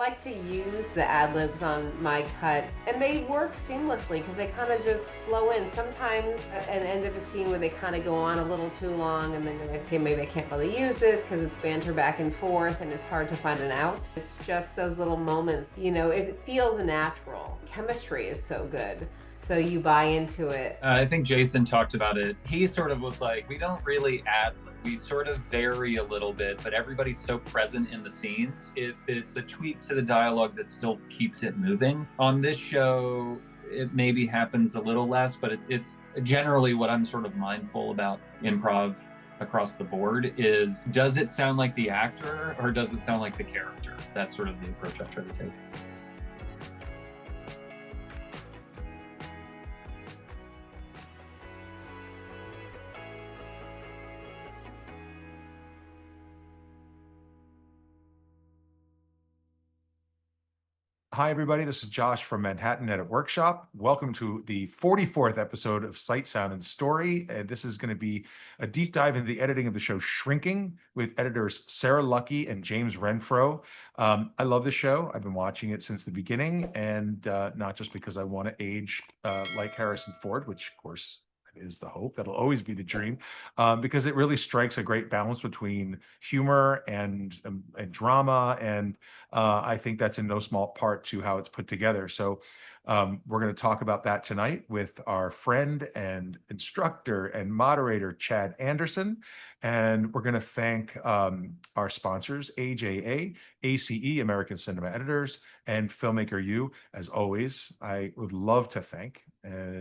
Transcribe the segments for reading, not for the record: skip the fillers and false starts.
like to use the ad libs on my cut, and they work seamlessly because they kind of just flow in. Sometimes at an end of a scene where they kind of go on a little too long, and then you're like, okay, maybe I can't really use this because it's banter back and forth and it's hard to find an out. It's just those little moments, it feels natural. Chemistry is so good. So you buy into it. I think Jason talked about it. He sort of was like, we don't really ad lib. We sort of vary a little bit, but everybody's so present in the scenes. If it's a tweak to the dialogue that still keeps it moving. On this show, it maybe happens a little less, but it's generally what I'm sort of mindful about improv across the board is, does it sound like the actor or does it sound like the character? That's sort of the approach I try to take. Hi, everybody. This is Josh from Manhattan Edit Workshop. Welcome to the 44th episode of Sight, Sound, and Story. And this is going to be a deep dive into the editing of the show Shrinking with editors Sarah Lucky and James Renfroe. I love this show. I've been watching it since the beginning, and not just because I want to age like Harrison Ford, which, of course, is the hope. That'll always be the dream, because it really strikes a great balance between humor and drama, and I think that's in no small part to how it's put together. So we're going to talk about that tonight with our friend and instructor and moderator, Chad Anderson. And we're going to thank our sponsors, AJA, ACE, American Cinema Editors, and Filmmaker U. As always, I would love to thank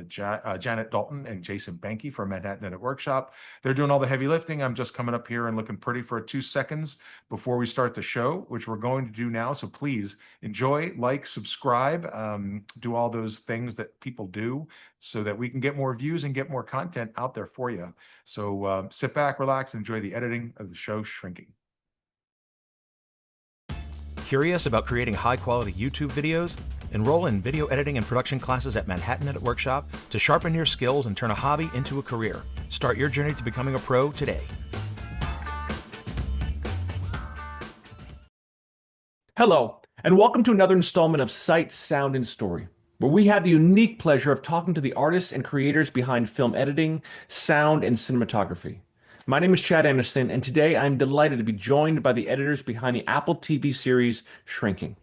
Janet Dalton and Jason Banky from Manhattan Edit Workshop. They're doing all the heavy lifting. I'm just coming up here and looking pretty for 2 seconds before we start the show, which we're going to do now. So please enjoy, like, subscribe, do all those things that people do so that we can get more views and get more content out there for you. So sit back, relax, and enjoy the editing of the show Shrinking. Curious about creating high-quality YouTube videos? Enroll in video editing and production classes at Manhattan Edit Workshop to sharpen your skills and turn a hobby into a career. Start your journey to becoming a pro today. Hello, and welcome to another installment of Sight, Sound, and Story, where we have the unique pleasure of talking to the artists and creators behind film editing, sound, and cinematography. My name is Chad Anderson, and today I'm delighted to be joined by the editors behind the Apple TV series Shrinking.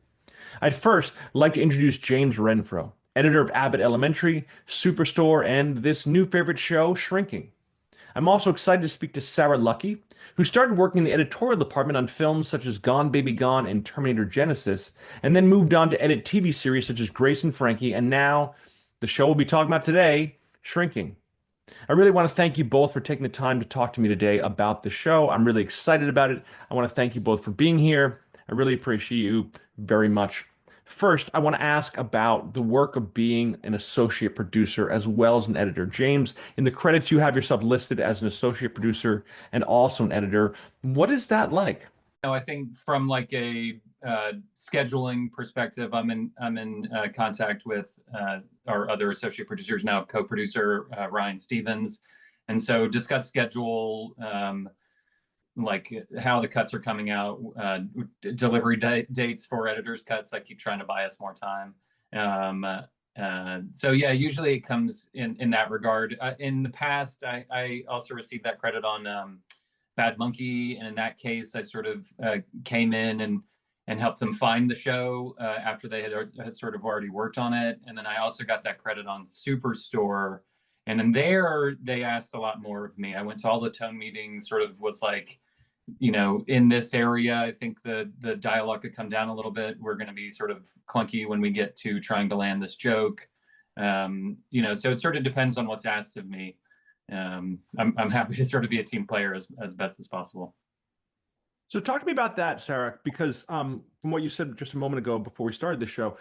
I'd first like to introduce James Renfroe, editor of Abbott Elementary, Superstore, and this new favorite show, Shrinking. I'm also excited to speak to Sarah Lucky, who started working in the editorial department on films such as Gone Baby Gone and Terminator Genesis, and then moved on to edit TV series such as Grace and Frankie, and now the show we'll be talking about today, Shrinking. I really want to thank you both for taking the time to talk to me today about the show. I'm really excited about it. I want to thank you both for being here. I really appreciate you very much. First, I want to ask about the work of being an associate producer as well as an editor. James, in the credits, you have yourself listed as an associate producer and also an editor. What is that like? I think from like a scheduling perspective, I'm in contact with our other associate producers now, co-producer Ryan Stevens, and so discuss schedule, like how the cuts are coming out, delivery dates for editors' cuts. I keep trying to buy us more time. So yeah, usually it comes in that regard. In the past, I also received that credit on Bad Monkey, and in that case, I sort of came in and helped them find the show after they had sort of already worked on it. And then I also got that credit on Superstore, and in there they asked a lot more of me. I went to all the tone meetings, sort of was like, in this area, I think the dialogue could come down a little bit. We're going to be sort of clunky when we get to trying to land this joke. So it sort of depends on what's asked of me. I'm happy to sort of be a team player as best as possible. So talk to me about that, Sarah, because from what you said just a moment ago before we started the show,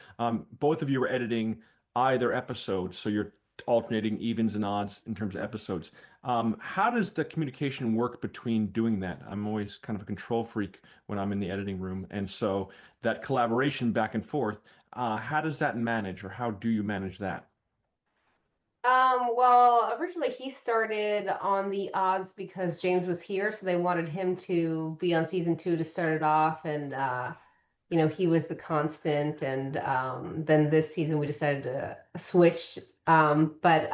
both of you were editing either episode, so you're alternating evens and odds in terms of episodes. How does the communication work between doing that? I'm always kind of a control freak when I'm in the editing room, and so that collaboration back and forth, how does that manage, or how do you manage that? Well, originally he started on the odds because James was here, so they wanted him to be on season 2 to start it off, and he was the constant, and then this season we decided to switch. But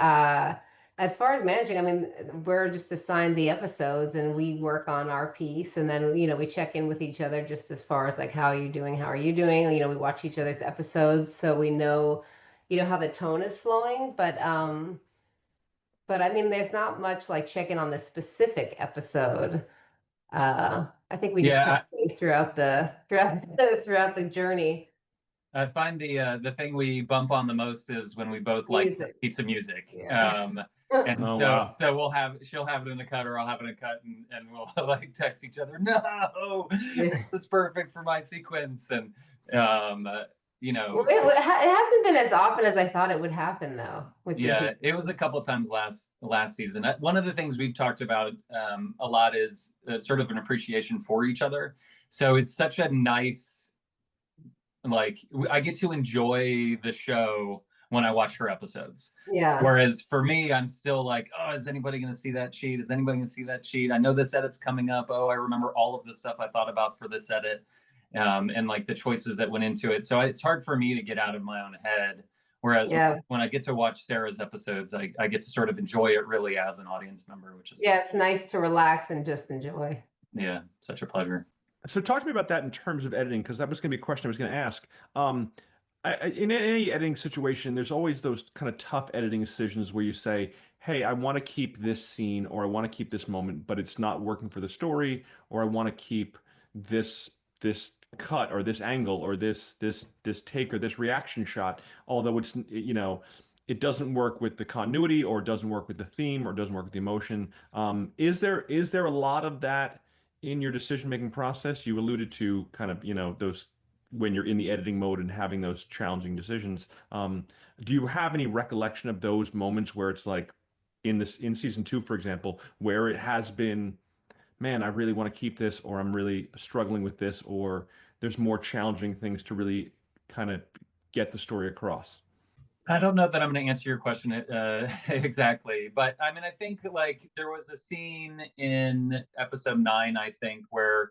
as far as managing, I mean, we're just assigned the episodes and we work on our piece, and then we check in with each other just as far as like, how are you doing? How are you doing? We watch each other's episodes so we know how the tone is flowing. But I mean, there's not much like checking on the specific episode. I think we just Yeah, touch base throughout the journey. I find the thing we bump on the most is when we both like a Music. piece of music. Yeah. And Oh, so wow. so she'll have it in a cut, or I'll have it in a cut, and we'll like text each other, no, this is perfect for my sequence. And Well, it hasn't been as often as I thought it would happen, though. Yeah, it was a couple times last season. One of the things we've talked about a lot is sort of an appreciation for each other. So it's such a nice, like, I get to enjoy the show when I watch her episodes. Yeah. Whereas for me, I'm still like, oh, is anybody going to see that sheet? Is anybody going to see that sheet? I know this edit's coming up. Oh, I remember all of the stuff I thought about for this edit, and like the choices that went into it. So it's hard for me to get out of my own head. Whereas when I get to watch Sarah's episodes, I get to sort of enjoy it really as an audience member, which is it's nice to relax and just enjoy. Yeah, such a pleasure. So talk to me about that in terms of editing, because that was going to be a question I was going to ask. In any editing situation, there's always those kind of tough editing decisions where you say, hey, I want to keep this scene, or I want to keep this moment, but it's not working for the story, or I want to keep this cut or this angle or this take or this reaction shot, although it's it doesn't work with the continuity, or it doesn't work with the theme, or it doesn't work with the emotion. Is there a lot of that in your decision-making process? You alluded to kind of those when you're in the editing mode and having those challenging decisions. Do you have any recollection of those moments where it's like in season 2, for example, where it has been, man, I really want to keep this, or I'm really struggling with this, or there's more challenging things to really kind of get the story across? I don't know that I'm going to answer your question exactly, but I mean, I think like there was a scene in episode 9, I think, where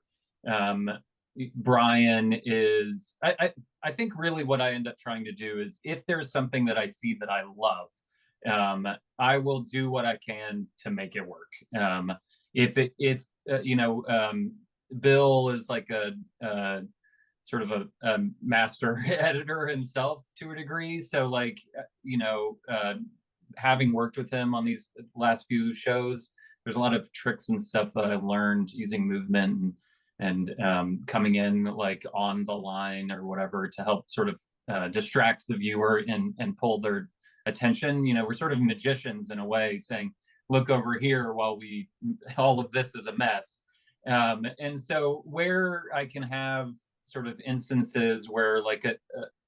Brian is, I think really what I end up trying to do is, if there's something that I see that I love, I will do what I can to make it work. If Bill is like a sort of a master editor himself to a degree. So like, having worked with him on these last few shows, there's a lot of tricks and stuff that I learned using movement and coming in like on the line or whatever to help sort of distract the viewer and pull their attention. We're sort of magicians in a way, saying, look over here while all of this is a mess. And so where I can have sort of instances where like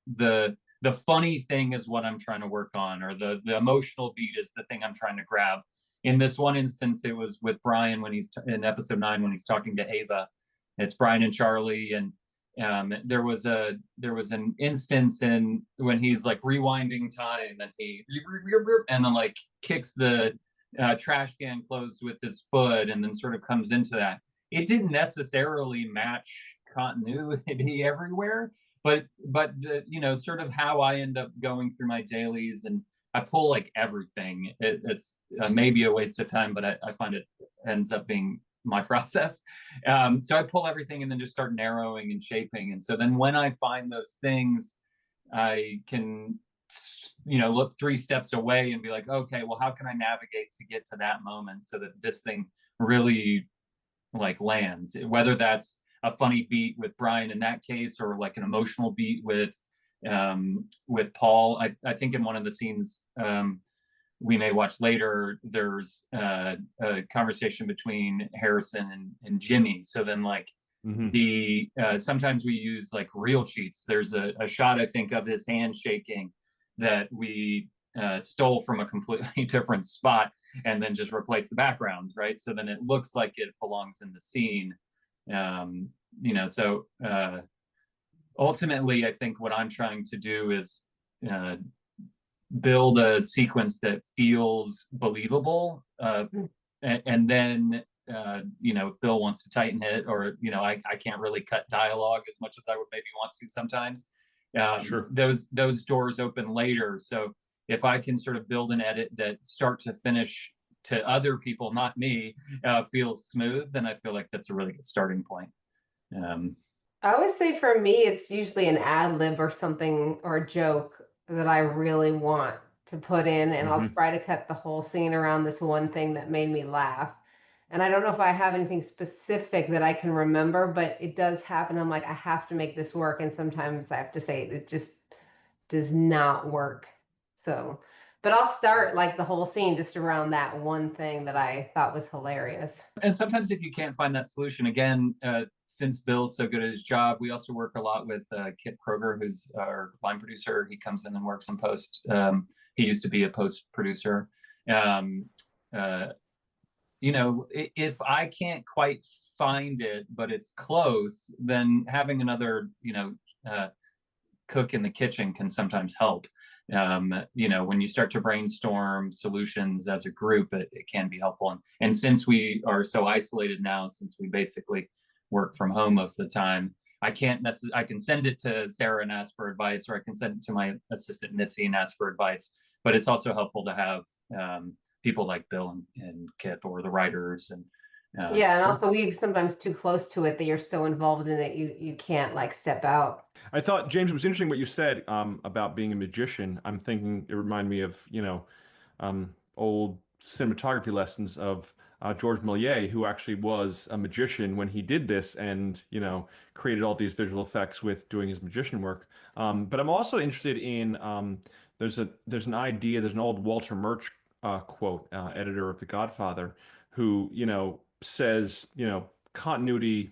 the funny thing is what I'm trying to work on, or the emotional beat is the thing I'm trying to grab. In this one instance, it was with Brian when he's in episode 9 when he's talking to Ava. It's Brian and Charlie, and there was an instance when he's like rewinding time, and and then like kicks the trash can closed with his foot, and then sort of comes into that. It didn't necessarily match continuity everywhere, but the sort of how I end up going through my dailies, and I pull like everything. It's maybe a waste of time, but I find it ends up being my process. So I pull everything and then just start narrowing and shaping. And so then when I find those things, I can look 3 steps away and be like, okay, well, how can I navigate to get to that moment so that this thing really like lands, whether that's a funny beat with Brian in that case, or like an emotional beat with Paul. I think in one of the scenes we may watch later, there's a conversation between Harrison and Jimmy. So then like sometimes we use like real cheats. There's a shot, I think, of his hand shaking that we stole from a completely different spot and then just replace the backgrounds, right? So then it looks like it belongs in the scene. So ultimately, I think what I'm trying to do is build a sequence that feels believable, and then if Bill wants to tighten it, or I can't really cut dialogue as much as I would maybe want to sometimes. Sure. Those doors open later. So if I can sort of build an edit that start to finish to other people, not me, feels smooth, then I feel like that's a really good starting point. I would say for me, it's usually an ad lib or something, or a joke that I really want to put in, and I'll try to cut the whole scene around this one thing that made me laugh. And I don't know if I have anything specific that I can remember, but it does happen. I'm like, I have to make this work. And sometimes I have to say it just does not work. So, but I'll start like the whole scene just around that one thing that I thought was hilarious. And sometimes if you can't find that solution, again, since Bill's so good at his job, we also work a lot with Kit Kroger, who's our line producer. He comes in and works in post. He used to be a post producer. If I can't quite find it, but it's close, then having another, cook in the kitchen can sometimes help. When you start to brainstorm solutions as a group, it can be helpful. And since we are so isolated now, since we basically work from home most of the time, I can send it to Sarah and ask for advice, or I can send it to my assistant Missy and ask for advice. But it's also helpful to have people like Bill and Kip, or the writers. And and also we're sometimes too close to it that you're so involved in it you can't like step out. I thought, James, it was interesting what you said about being a magician. I'm thinking it reminded me of old cinematography lessons of George Méliès, who actually was a magician when he did this, and created all these visual effects with doing his magician work. But I'm also interested in there's an idea. There's an old Walter Murch quote, editor of The Godfather, who says continuity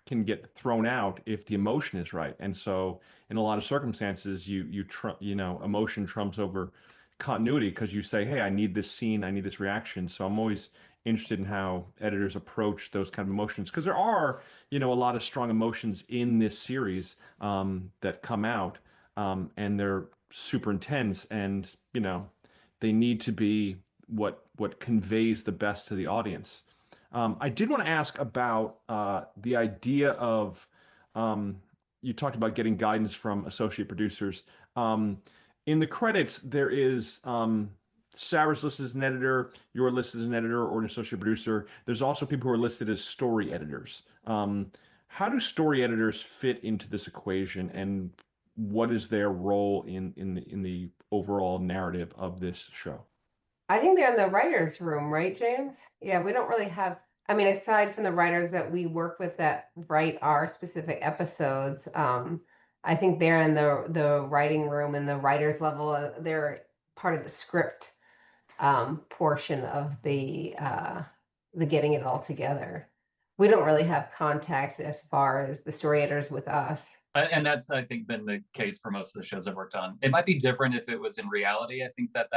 can get thrown out if the emotion is right. And so in a lot of circumstances, emotion trumps over continuity, because you say, hey, I need this scene, I need this reaction. So I'm always interested in how editors approach those kind of emotions, because there are a lot of strong emotions in this series that come out, and they're super intense, and they need to be what conveys the best to the audience. I did want to ask about the idea of, you talked about getting guidance from associate producers. In the credits, there is Sarah's listed as an editor, you're listed as an editor or an associate producer. There's also people who are listed as story editors. How do story editors fit into this equation, and what is their role in the overall narrative of this show? I think they're in the writer's room, right, James? Yeah, we don't really have, aside from the writers that we work with that write our specific episodes, I think they're in the writing room, and the writer's level. They're part of the script portion of the getting it all together. We don't really have contact as far as the story editors with us. And that's, I think, been the case for most of the shows I've worked on. It might be different if it was in reality. I think that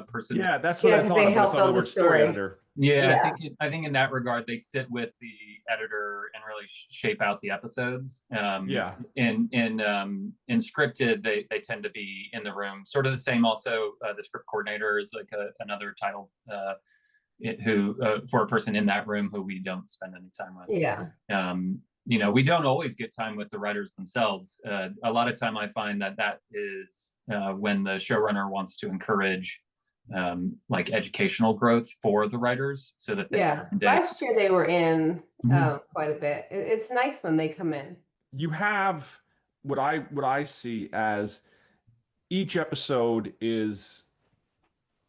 person. Yeah, that's what I thought of. I thought the word story editor. Yeah, I think in that regard, they sit with the editor and really shape out the episodes. In scripted, they tend to be in the room, sort of the same. Also, the script coordinator is like another title for a person in that room who we don't spend any time with. Yeah. We don't always get time with the writers themselves. A lot of time I find that is when the showrunner wants to encourage like educational growth for the writers, so that they last year they were in quite a bit. It's nice when they come in. You have what I see as each episode is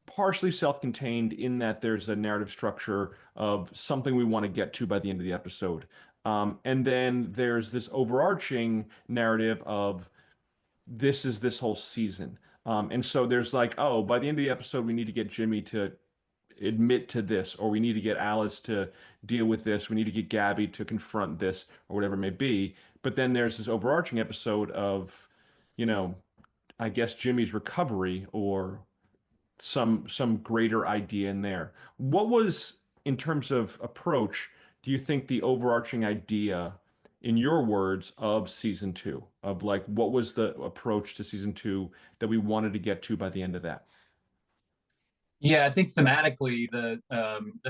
partially self-contained, in that there's a narrative structure of something we want to get to by the end of the episode. And then there's this overarching narrative of this is this whole season. And so there's like, oh, by the end of the episode, we need to get Jimmy to admit to this, or we need to get Alice to deal with this. We need to get Gabby to confront this, or whatever it may be. But then there's this overarching episode of, I guess Jimmy's recovery, or some greater idea in there. What was, in terms of approach, do you think the overarching idea, in your words, of season 2, of like, what was the approach to season 2 that we wanted to get to by the end of that? Yeah, I think thematically the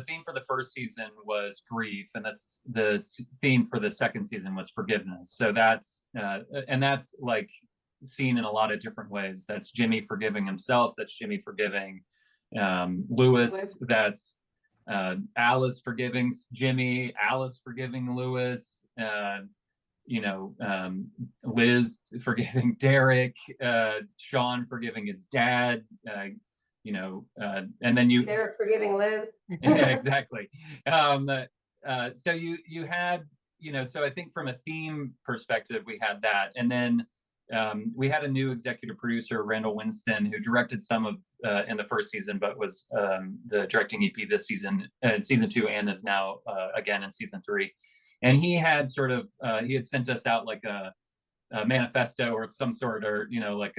theme for the first season was grief, and the theme for the second season was forgiveness. So that's like seen in a lot of different ways. That's Jimmy forgiving himself. That's Jimmy forgiving Lewis. That's Alice forgiving Jimmy. Alice forgiving Lewis. Liz forgiving Derek. Sean forgiving his dad. And then They're forgiving Liz. Yeah, exactly. So you had, so I think from a theme perspective, we had that. And then we had a new executive producer, Randall Winston, who directed some of in the first season, but was the directing EP this season, season 2, and is now again in season 3. And he had he had sent us out like a manifesto or some sort, or like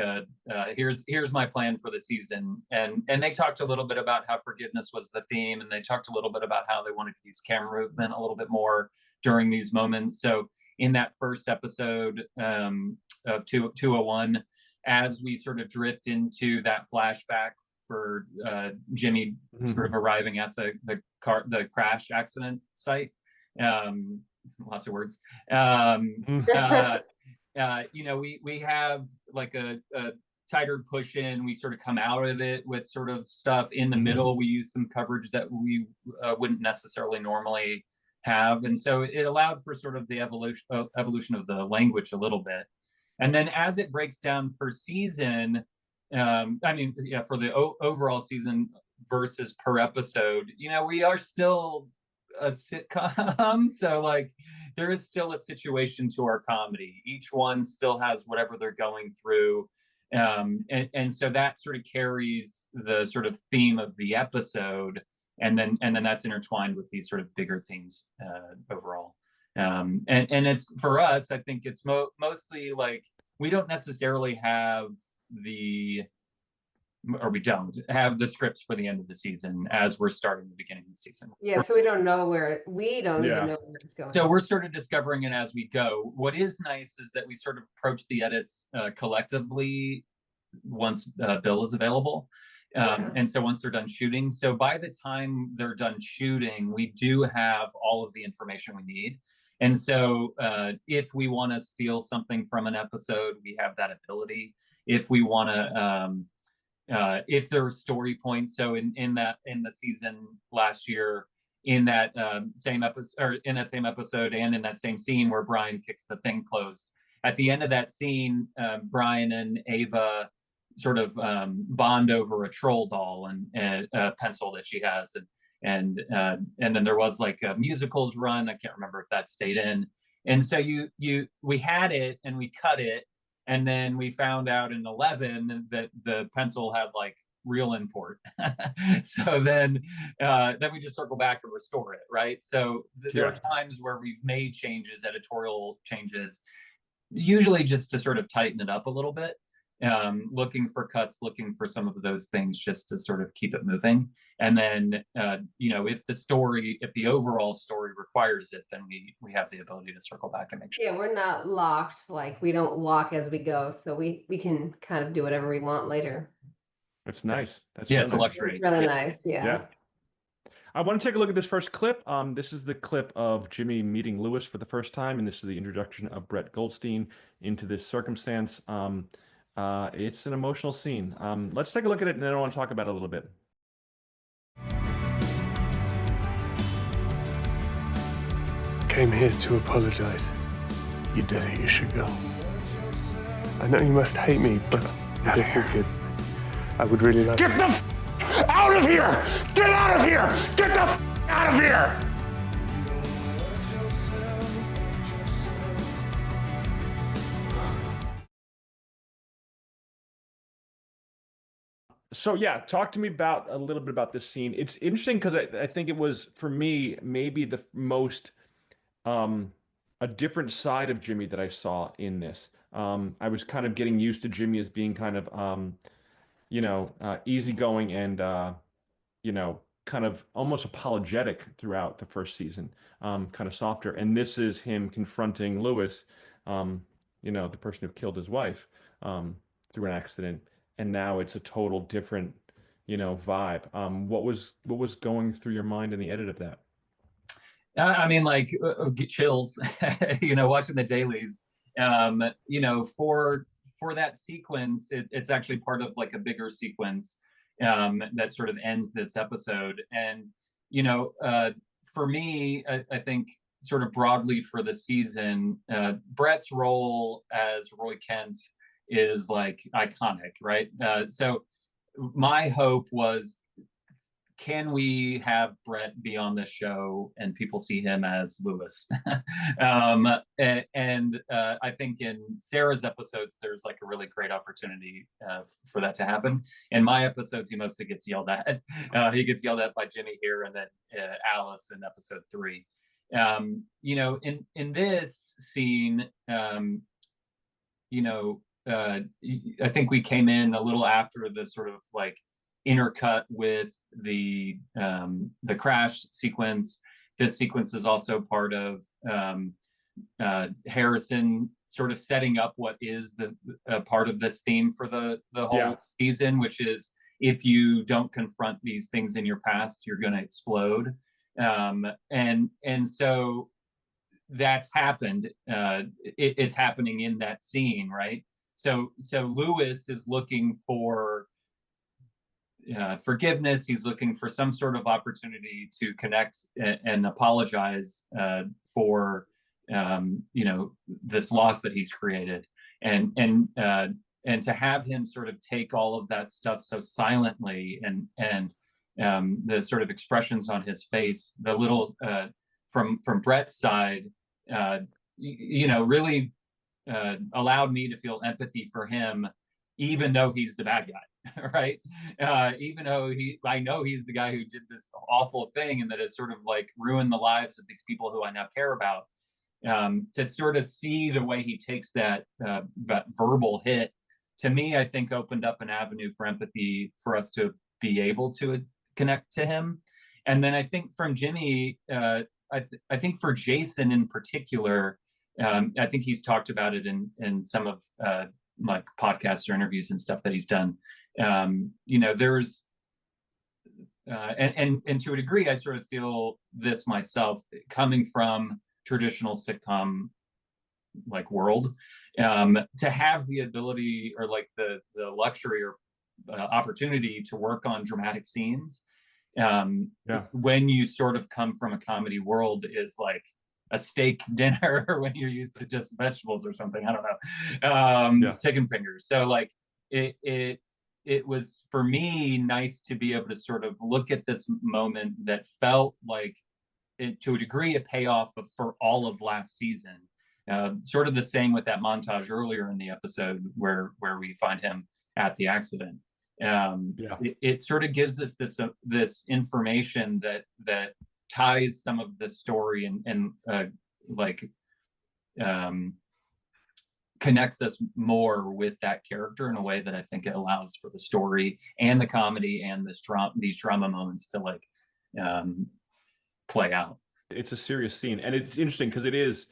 here's my plan for the season, and they talked a little bit about how forgiveness was the theme, and they talked a little bit about how they wanted to use camera movement a little bit more during these moments. So in that first episode of 201, as we sort of drift into that flashback for Jimmy sort of arriving at the crash accident site, lots of words, we have like a tighter push in. We sort of come out of it with sort of stuff in the middle. We use some coverage that we wouldn't necessarily normally have, and so it allowed for sort of the evolution of the language a little bit. And then as it breaks down per season, for the overall season versus per episode, we are still a sitcom, so like there is still a situation to our comedy. Each one still has whatever they're going through, and so that sort of carries the sort of theme of the episode, and then that's intertwined with these sort of bigger themes overall. And it's, for us, I think it's mostly like we don't necessarily have we don't have the scripts for the end of the season as we're starting the beginning of the season. Yeah, so we don't know even know where it's going. So we're sort of discovering it as we go. What is nice is that we sort of approach the edits collectively once Bill is available. And so once they're done shooting, so by the time they're done shooting, we do have all of the information we need. And so if we want to steal something from an episode, we have that ability. If we want to if there are story points, so in the season last year, in that same episode and in that same scene where Brian kicks the thing closed, at the end of that scene, Brian and Ava sort of bond over a troll doll and a pencil that she has, and then there was like a musicals run. I can't remember if that stayed in. And so we had it and we cut it. And then we found out in 11 that the pencil had like real import. So then we just circle back and restore it, right? So there are times where we've made changes, editorial changes, usually just to sort of tighten it up a little bit, looking for cuts, looking for some of those things just to sort of keep it moving. And then, if the overall story requires it, then we have the ability to circle back and make sure. Yeah, we're not locked. Like we don't lock as we go, so we can kind of do whatever we want later. That's nice. That's it's a luxury. It's really nice. Yeah. I want to take a look at this first clip. This is the clip of Jimmy meeting Lewis for the first time, and this is the introduction of Brett Goldstein into this circumstance. It's an emotional scene. Let's take a look at it, and then I want to talk about it a little bit. Came here to apologize. You did it. You should go. I know you must hate me, but a different kid. I would really like. Get the f out of here! Get out of here! Get the f out of here! So yeah, talk to me about a little bit about this scene. It's interesting because I think it was, for me, maybe the most a different side of Jimmy that I saw in this. I was kind of getting used to Jimmy as being kind of easygoing and kind of almost apologetic throughout the first season, kind of softer. And this is him confronting Lewis, the person who killed his wife through an accident. And now it's a total different vibe. What was going through your mind in the edit of that? I mean, like, get chills, watching the dailies. For that sequence, it's actually part of like a bigger sequence that sort of ends this episode. And for me, I think sort of broadly for the season, Brett's role as Roy Kent is like iconic, right? So my hope was, can we have Brett be on this show and people see him as Lewis? I think in Sarah's episodes, there's like a really great opportunity for that to happen. In my episodes, he mostly gets yelled at. He gets yelled at by Jimmy here, and then Alice in episode 3. In this scene, I think we came in a little after the sort of like intercut with the crash sequence. This sequence is also part of Harrison sort of setting up what is the part of this theme for the whole season, which is, if you don't confront these things in your past, you're going to explode. And so that's happened. It's happening in that scene, right? So Lewis is looking for forgiveness. He's looking for some sort of opportunity to connect and apologize for this loss that he's created, and to have him sort of take all of that stuff so silently, and the sort of expressions on his face, the little from Brett's side, really allowed me to feel empathy for him, even though he's the bad guy. Right? Even though I know he's the guy who did this awful thing and that has sort of like ruined the lives of these people who I now care about. To sort of see the way he takes that verbal hit, to me, I think opened up an avenue for empathy for us to be able to connect to him. And then I think from Jimmy, I think for Jason in particular, I think he's talked about it in some of like podcasts or interviews and stuff that he's done. There's and to a degree, I sort of feel this myself, coming from traditional sitcom like world, to have the ability or like the luxury or opportunity to work on dramatic scenes when you sort of come from a comedy world is like a steak dinner when you're used to just vegetables or something. I don't know, chicken fingers. So like it was for me nice to be able to sort of look at this moment that felt like, to a degree, a payoff for all of last season. Sort of the same with that montage earlier in the episode where we find him at the accident. It sort of gives us this information that ties some of the story and connects us more with that character in a way that I think it allows for the story and the comedy and these drama moments to like play out. It's a serious scene, and it's interesting because it is,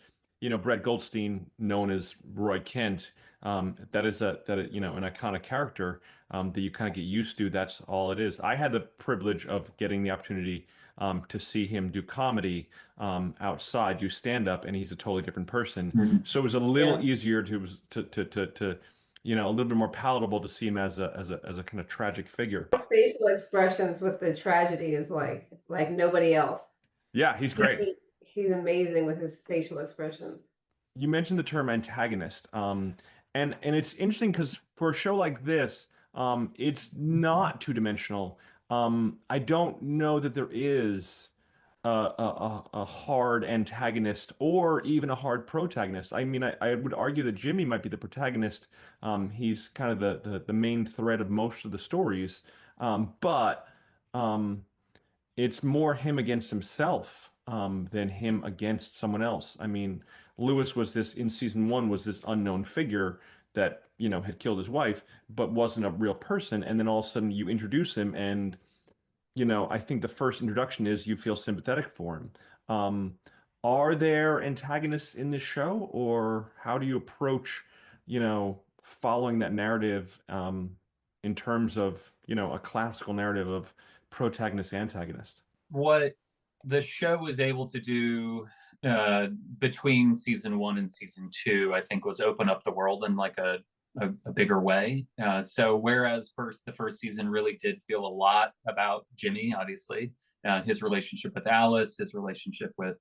Brett Goldstein, known as Roy Kent. That is an iconic character that you kind of get used to. That's all it is. I had the privilege of getting the opportunity to see him do comedy outside, do stand up, and he's a totally different person. Mm-hmm. So it was a little easier to a little bit more palatable to see him as a kind of tragic figure. Facial expressions with the tragedy is like nobody else. Yeah, he's great. He's amazing with his facial expressions. You mentioned the term antagonist, and it's interesting because for a show like this, it's not two-dimensional. I don't know that there is a hard antagonist or even a hard protagonist. I mean, I would argue that Jimmy might be the protagonist. He's kind of the main thread of most of the stories, but it's more him against himself than him against someone else. I mean, Lewis was in season 1 was this unknown figure that, had killed his wife, but wasn't a real person. And then all of a sudden you introduce him and, I think the first introduction is you feel sympathetic for him. Are there antagonists in this show, or how do you approach, following that narrative in terms of, a classical narrative of protagonist antagonist. What the show was able to do between season 1 and season 2, I think, was open up the world in like a bigger way. So whereas the first season really did feel a lot about Jimmy, obviously, his relationship with Alice, his relationship with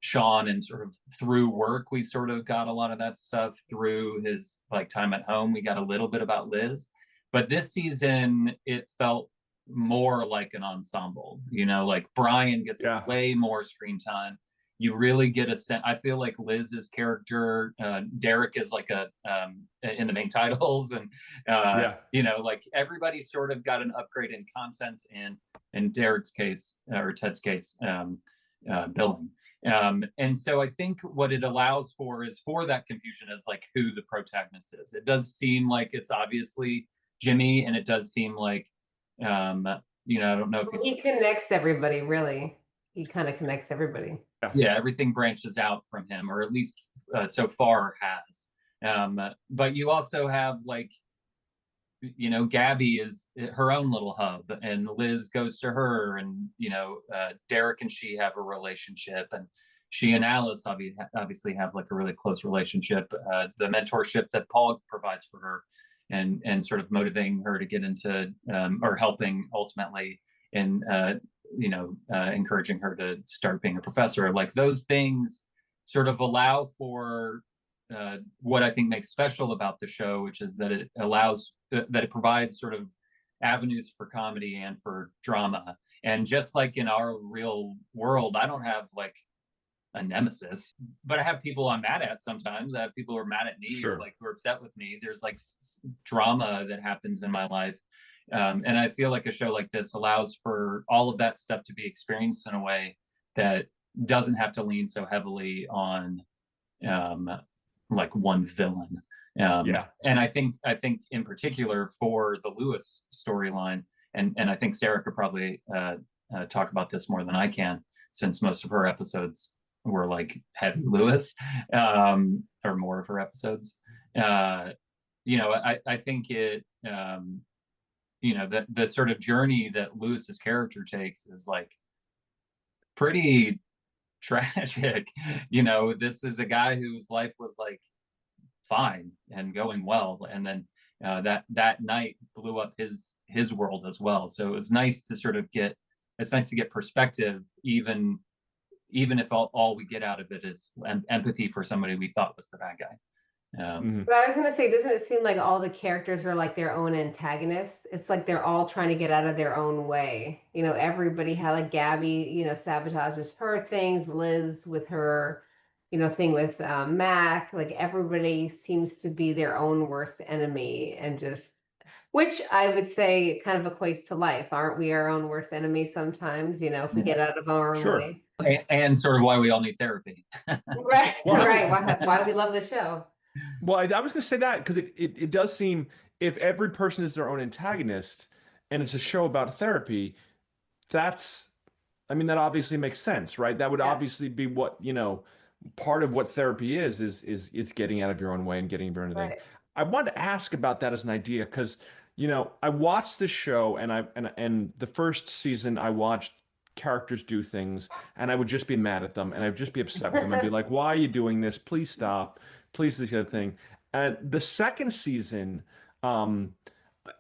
Sean, and sort of through work, we sort of got a lot of that stuff. Through his like time at home, we got a little bit about Liz. But this season, it felt more like an ensemble, like Brian gets way more screen time. You really get a sense. I feel like Liz's character, Derek, is like in the main titles, and like everybody sort of got an upgrade in content, and in Derek's case, or Ted's case, billing. And so I think what it allows for is for that confusion as like who the protagonist is. It does seem like it's obviously Jimmy, and it does seem like I don't know if he connects everybody, really. He kind of connects everybody. Yeah, everything branches out from him, or at least so far has. But you also have like, Gabby is her own little hub, and Liz goes to her, and Derek and she have a relationship, and she and Alice obviously have like a really close relationship. The mentorship that Paul provides for her, and sort of motivating her to get into or helping ultimately in encouraging her to start being a professor. Like those things sort of allow for what I think makes special about the show, which is that it allows that it provides sort of avenues for comedy and for drama. And just like in our real world, I don't have like a nemesis, but I have people I'm mad at sometimes. I have people who are mad at me, or like who are upset with me. There's like drama that happens in my life. And I feel like a show like this allows for all of that stuff to be experienced in a way that doesn't have to lean so heavily on like one villain. And I think in particular for the Lewis storyline, and I think Sarah could probably talk about this more than I can, since most of her episodes were like heavy Lewis, or more of her episodes. I think it, the sort of journey that Lewis's character takes is like pretty tragic. This is a guy whose life was like fine and going well, and then that night blew up his world as well. So it was nice to sort of get perspective, even if all we get out of it is empathy for somebody we thought was the bad guy. But I was going to say, doesn't it seem like all the characters are like their own antagonists? It's like they're all trying to get out of their own way. Everybody had like Gabby, sabotages her things, Liz with her, thing with Mac. Like everybody seems to be their own worst enemy, and just, which I would say kind of equates to life. Aren't we our own worst enemy sometimes, if we get out of our own way? And sort of why we all need therapy. Right, right. Why we love the show. Well, I was going to say that because it does seem, if every person is their own antagonist and it's a show about therapy, that obviously makes sense, right? That would obviously be what, part of what therapy is getting out of your own way and getting your own thing. I wanted to ask about that as an idea because, I watched the show, and the first season I watched characters do things, and I would just be mad at them, and I'd just be upset with them. I'd be like, why are you doing this? Please stop. Please, this other thing. And the second season,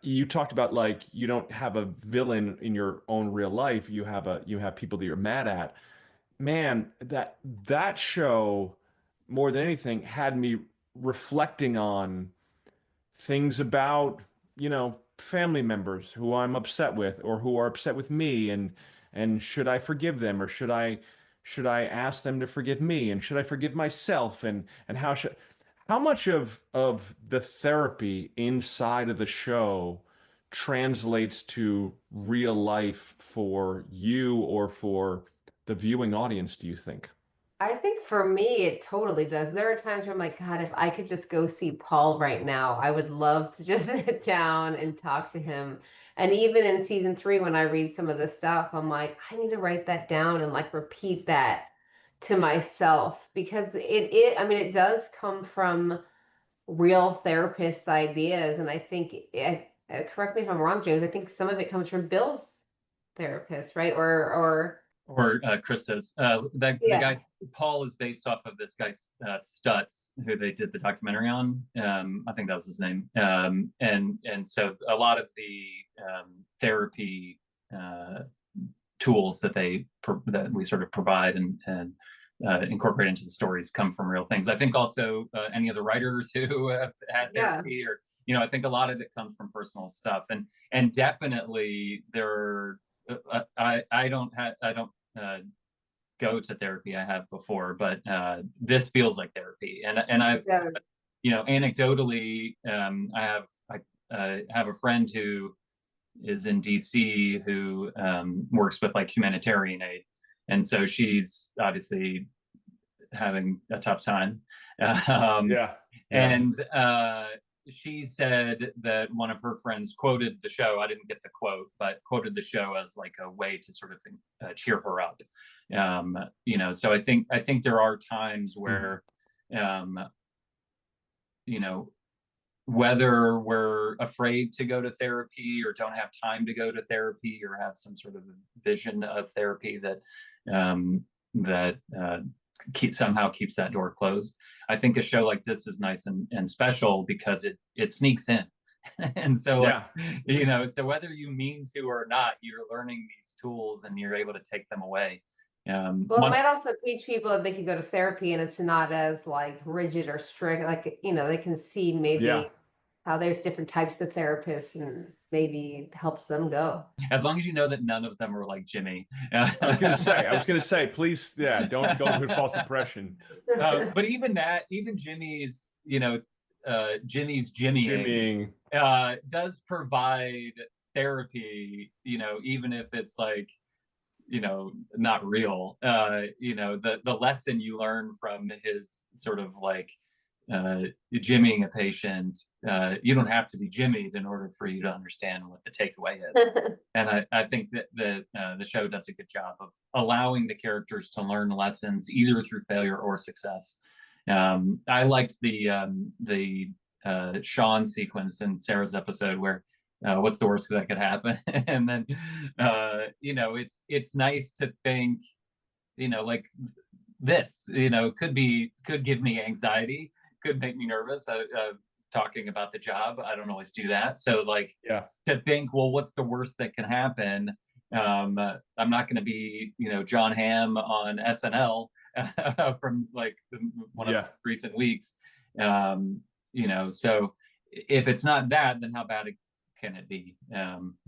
you talked about like you don't have a villain in your own real life. You have people that you're mad at. Man, that show more than anything had me reflecting on things about family members who I'm upset with, or who are upset with me, and should I forgive them, or should I ask them to forgive me, and should I forgive myself, and how much of the therapy inside of the show translates to real life for you or for the viewing audience, do you think? I think for me, it totally does. There are times where I'm like, God, if I could just go see Paul right now, I would love to just sit down and talk to him. And even in season 3, when I read some of the stuff, I'm like, I need to write that down and like repeat that to myself, because it does come from real therapist ideas. And I think correct me if I'm wrong, James, I think some of it comes from Bill's therapist, right? Or Krista's. The Yeah. guy Paul is based off of this guy Stutz, who they did the documentary on. I think that was his name. And so a lot of the therapy tools that we sort of provide and incorporate into the stories come from real things. I think also any of the writers who have had therapy, or I think a lot of it comes from personal stuff, and definitely there. I don't go to therapy. I have before, but this feels like therapy, and I've anecdotally, I have a friend who is in DC who works with like humanitarian aid, and so she's obviously having a tough time. And she said that one of her friends quoted the show. I didn't get the quote, but quoted the show as like a way to sort of cheer her up. So I think there are times where, whether we're afraid to go to therapy or don't have time to go to therapy or have some sort of vision of therapy that somehow keeps that door closed. I think a show like this is nice and special because it sneaks in. And so, so whether you mean to or not, you're learning these tools and you're able to take them away. Well, it might also teach people that they can go to therapy and it's not as like rigid or strict. Like, they can see maybe how there's different types of therapists and maybe helps them go. As long as you know that none of them are like Jimmy. I was gonna say, please, don't go with false impression. But even Jimmy's, Jimmy's Jimmying does provide therapy, even if it's like, not real. The lesson you learn from his sort of like jimmying a patient, you don't have to be jimmied in order for you to understand what the takeaway is. And I think that the show does a good job of allowing the characters to learn lessons either through failure or success. I liked the Sean sequence in Sarah's episode where what's the worst that could happen? And then it's nice to think, like this, could give me anxiety, could make me nervous. Talking about the job, I don't always do that. So to think, well, what's the worst that can happen? I'm not going to be, John Hamm on SNL from like one of the recent weeks. So if it's not that, then how bad can it be? So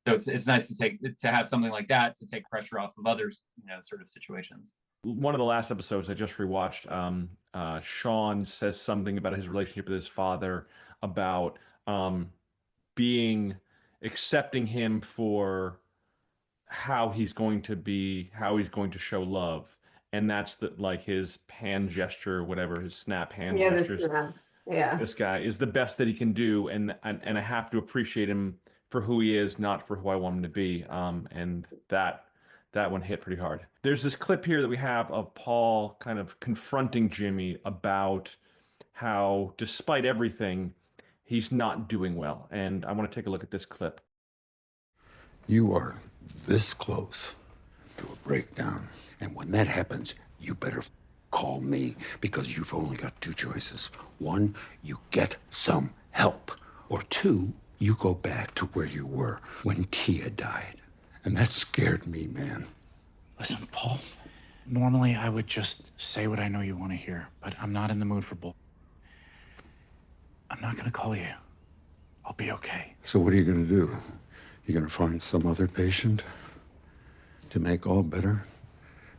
it's nice to have something like that to take pressure off of others, sort of situations. One of the last episodes I just rewatched, Sean says something about his relationship with his father, about accepting him for how he's going to be, how he's going to show love. And that's his hand gesture, whatever, his snap hand gestures. This guy is the best that he can do. And I have to appreciate him for who he is, not for who I want him to be. And that one hit pretty hard. There's this clip here that we have of Paul kind of confronting Jimmy about how, despite everything, he's not doing well. And I want to take a look at this clip. You are this close to a breakdown. And when that happens, you better call me, because you've only got two choices. One, you get some help. Or two, you go back to where you were when Tia died. And that scared me, man. Listen, Paul, normally I would just say what I know you want to hear, but I'm not in the mood for bull. I'm not going to call you. I'll be okay. So what are you going to do? You going to find some other patient to make all better?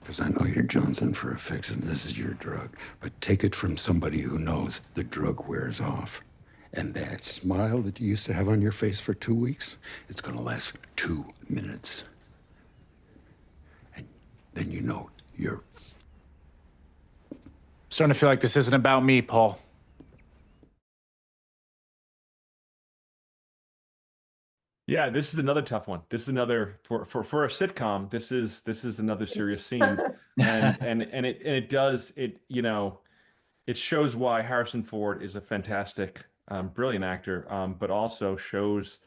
Because I know you're jonesing for a fix and this is your drug. But take it from somebody who knows the drug wears off. And that smile that you used to have on your face for 2 weeks, it's going to last 2 minutes. And then you know you're... Starting to feel like this isn't about me, Paul. Yeah, this is another tough one. This is another for a sitcom. This is another serious scene, and it shows why Harrison Ford is a fantastic brilliant actor, but also shows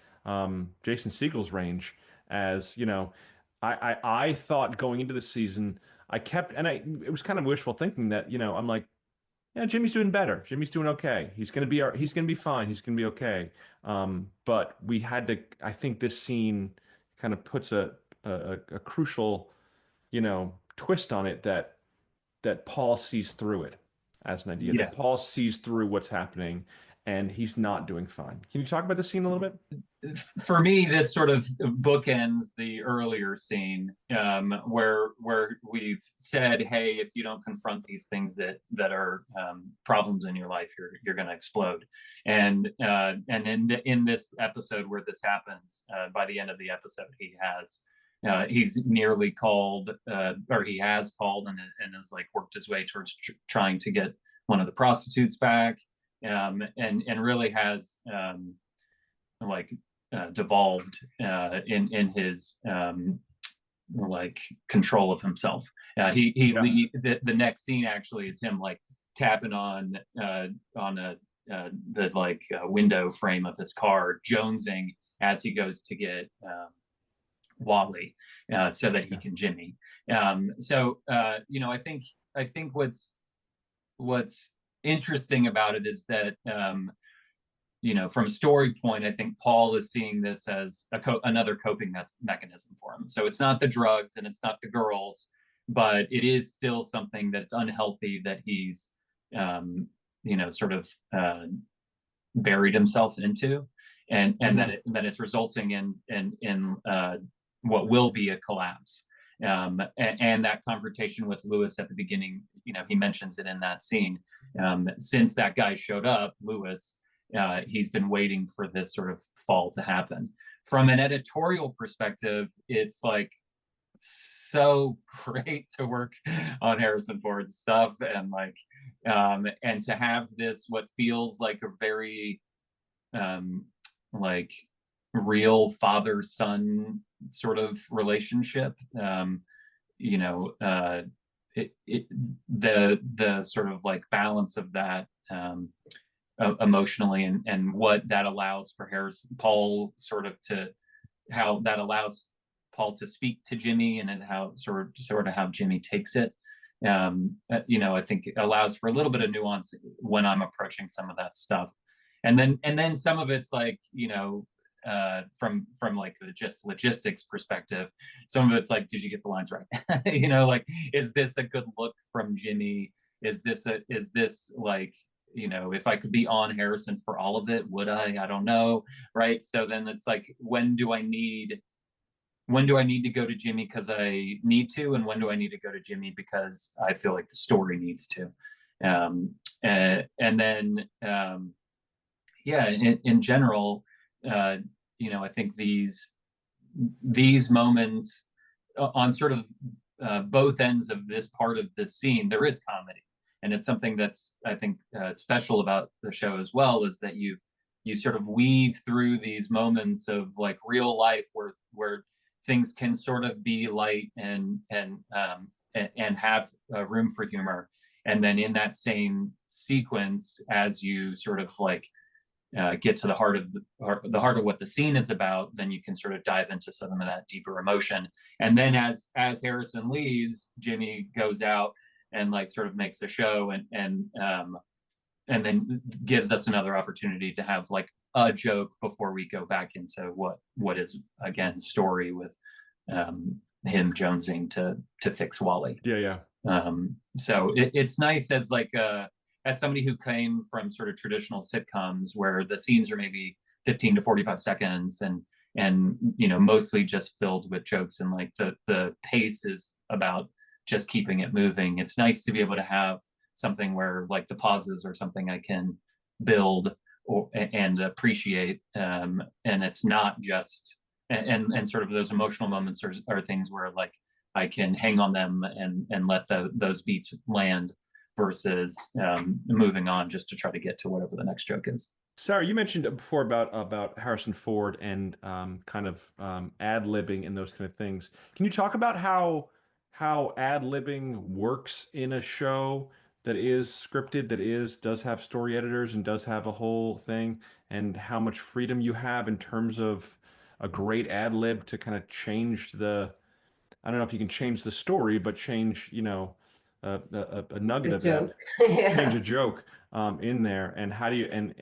Jason Segel's range. As you know, I thought going into the season, it was kind of wishful thinking that, I'm like, yeah, Jimmy's doing better. Jimmy's doing okay. He's gonna be fine. He's gonna be okay. But we had to. I think this scene kind of puts a crucial, twist on it, that Paul sees through it as an idea. Yeah. That Paul sees through what's happening, and he's not doing fine. Can you talk about the scene a little bit? For me, this sort of bookends the earlier scene, where we've said, "Hey, if you don't confront these things that are problems in your life, you're going to explode." And in this episode where this happens, by the end of the episode, he's nearly called, or he has called, and has like worked his way towards trying to get one of the prostitutes back, and really has devolved in his like control of himself. The next scene actually is him like tapping on the window frame of his car, jonesing as he goes to get Wally, so that he can Jimmy. I think what's interesting about it is that from a story point, I think Paul is seeing this as another coping mechanism for him. So it's not the drugs and it's not the girls, but it is still something that's unhealthy that he's, sort of buried himself into, and that it's resulting in what will be a collapse. And that confrontation with Lewis at the beginning, he mentions it in that scene. Since that guy showed up, Lewis, he's been waiting for this sort of fall to happen. From an editorial perspective, it's like so great to work on Harrison Ford's stuff, and and to have this what feels like a very real father-son sort of relationship. The sort of like balance of that emotionally, and what that allows for Paul to speak to Jimmy, and how sort of how Jimmy takes it. I think it allows for a little bit of nuance when I'm approaching some of that stuff, and then some of it's like, from like the just logistics perspective, some of it's like, did you get the lines right? Is this a good look from Jimmy? Is this like, if I could be on Harrison for all of it, would I don't know, right? So then it's like, when do I need to go to Jimmy because I need to, and when do I need to go to Jimmy because I feel like the story needs to? In general, I think these moments on sort of both ends of this part of this scene, there is comedy, and it's something that's, I think, special about the show as well, is that you sort of weave through these moments of like real life where things can sort of be light and have room for humor, and then in that same sequence, as you sort of like get to the heart of what the scene is about, then you can sort of dive into some of that deeper emotion. And then as Harrison leaves, Jimmy goes out and like sort of makes a show, and then gives us another opportunity to have like a joke before we go back into what is again story with him jonesing to fix Wally. Yeah. So it's nice as like as somebody who came from sort of traditional sitcoms where the scenes are maybe 15 to 45 seconds and mostly just filled with jokes, and like the pace is about just keeping it moving. It's nice to be able to have something where like the pauses are something I can build and appreciate, and it's not just and sort of those emotional moments are things where like I can hang on them and let those beats land, versus moving on just to try to get to whatever the next joke is. Sarah, you mentioned before about Harrison Ford and kind of ad-libbing and those kind of things. Can you talk about how ad-libbing works in a show is scripted, does have story editors and does have a whole thing, and how much freedom you have in terms of a great ad lib to kind of change the, I don't know if you can change the story, but change, a nugget The of that, joke. Yeah. change a joke in there. And how do you, and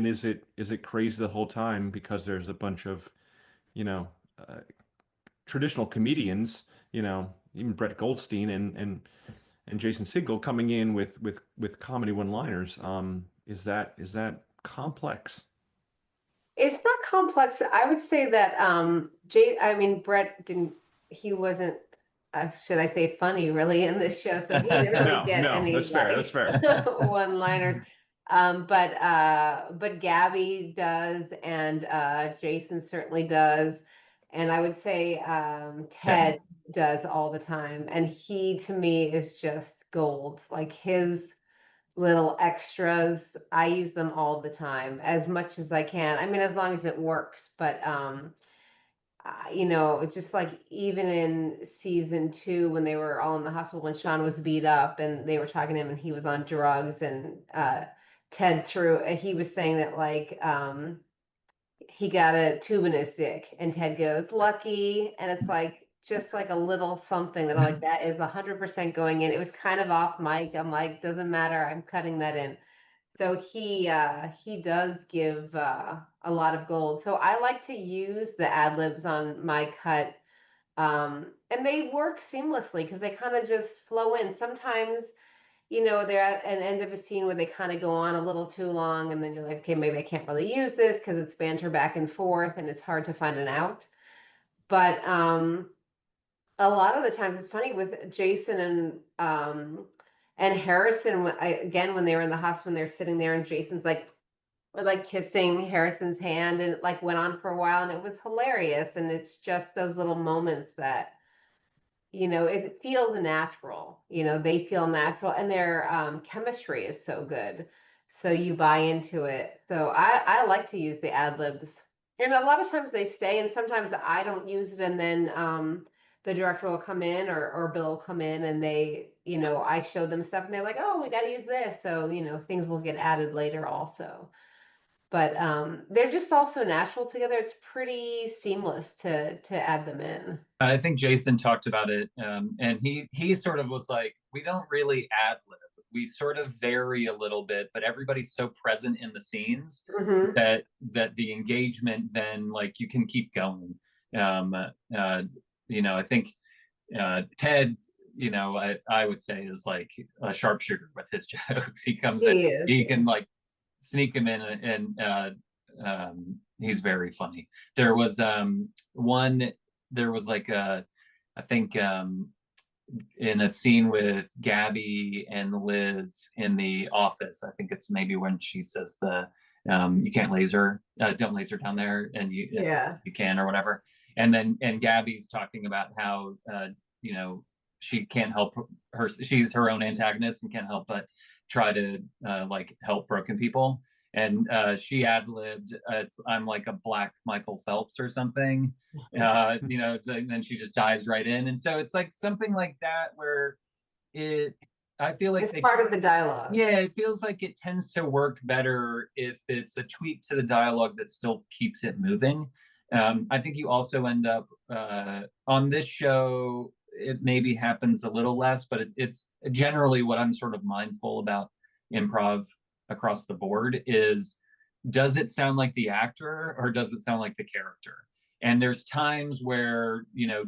is it crazy the whole time because there's a bunch of, you know, traditional comedians, even Brett Goldstein and Jason Segel coming in with comedy one-liners. Is that complex? It's not complex. I would say that Brett didn't, he wasn't, should I say, funny really in this show, so he didn't really get any that's fair. That's fair. one-liners. But Gabby does, and Jason certainly does, and I would say Ted does all the time, and he to me is just gold. Like his little extras, I use them all the time as much as I can. I mean, as long as it works. But just like even in season 2 when they were all in the hospital when Sean was beat up and they were talking to him and he was on drugs, and Ted he was saying that like he got a tube in his dick, and Ted goes, lucky. And it's like just like a little something that I'm like, that is 100% going in. It was kind of off mic. I'm like, doesn't matter, I'm cutting that in. So he does give a lot of gold. So I like to use the ad libs on my cut, and they work seamlessly because they kind of just flow in. Sometimes they're at an end of a scene where they kind of go on a little too long, and then you're like, okay, maybe I can't really use this because it's banter back and forth and it's hard to find an out. But a lot of the times it's funny with Jason and Harrison, when they were in the hospital, when they're sitting there and Jason's like kissing Harrison's hand, and it like went on for a while, and it was hilarious. And it's just those little moments that it feels natural. They feel natural, and their chemistry is so good, so you buy into it. So I like to use the ad libs, and a lot of times they stay, and sometimes I don't use it, and then the director will come in, or Bill will come in, and they I show them stuff, and they're like, oh, we got to use this, so things will get added later also. But they're just all so natural together. It's pretty seamless to add them in. I think Jason talked about it, and he sort of was like, we don't really ad lib. We sort of vary a little bit, but everybody's so present in the scenes that the engagement then, like, you can keep going. I think Ted, I would say is like a sharpshooter with his jokes. He comes in, he can like sneak him in, and he's very funny. There was I think in a scene with Gabby and Liz in the office, I think it's maybe when she says you can't laser, don't laser down there, and you can, or whatever. And Gabby's talking about how she can't help she's her own antagonist and can't help but try to help broken people. And she ad-libbed, I'm like a black Michael Phelps or something, and then she just dives right in. And so it's like something like that where I feel like it's part of the dialogue. Yeah, it feels like it tends to work better if it's a tweak to the dialogue that still keeps it moving. I think you also end up on this show, it maybe happens a little less, but it's generally what I'm sort of mindful about improv across the board is, does it sound like the actor or does it sound like the character? And there's times where,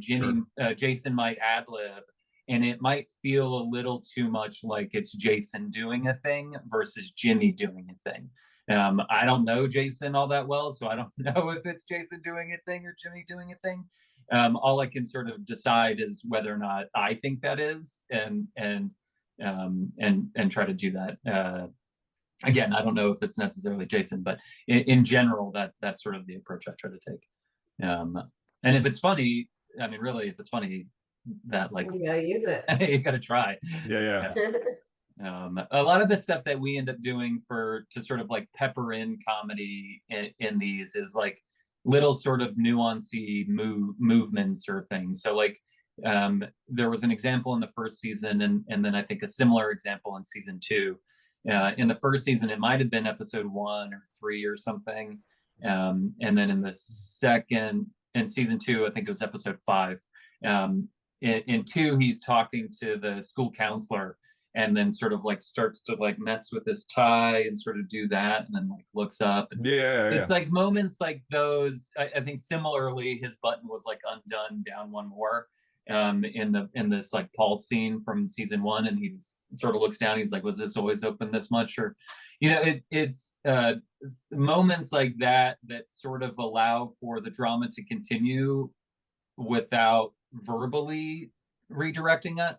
Jason might ad lib and it might feel a little too much like it's Jason doing a thing versus Jimmy doing a thing. I don't know Jason all that well, so I don't know if it's Jason doing a thing or Jimmy doing a thing. All I can sort of decide is whether or not I think that is, and try to do that. Again, I don't know if it's necessarily Jason, but in general, that's sort of the approach I try to take. And if it's funny, I mean, really, if it's funny, that like you gotta use it. You gotta try. Yeah. A lot of the stuff that we end up doing to sort of like pepper in comedy in these is like little sort of nuancy movements or things. So like there was an example in the first season, and then I think a similar example in season 2. In the first season, it might have been episode 1 or 3 or something, and then in the second, in season 2, I think it was episode 5. In 2, he's talking to the school counselor, and then sort of like starts to like mess with his tie and sort of do that, and then like looks up. And it's like moments like those. I think similarly, his button was like undone down one more in this like Paul scene from season 1, and he sort of looks down. He's like, "Was this always open this much?" Or, you know, it's moments like that that sort of allow for the drama to continue without verbally redirecting us.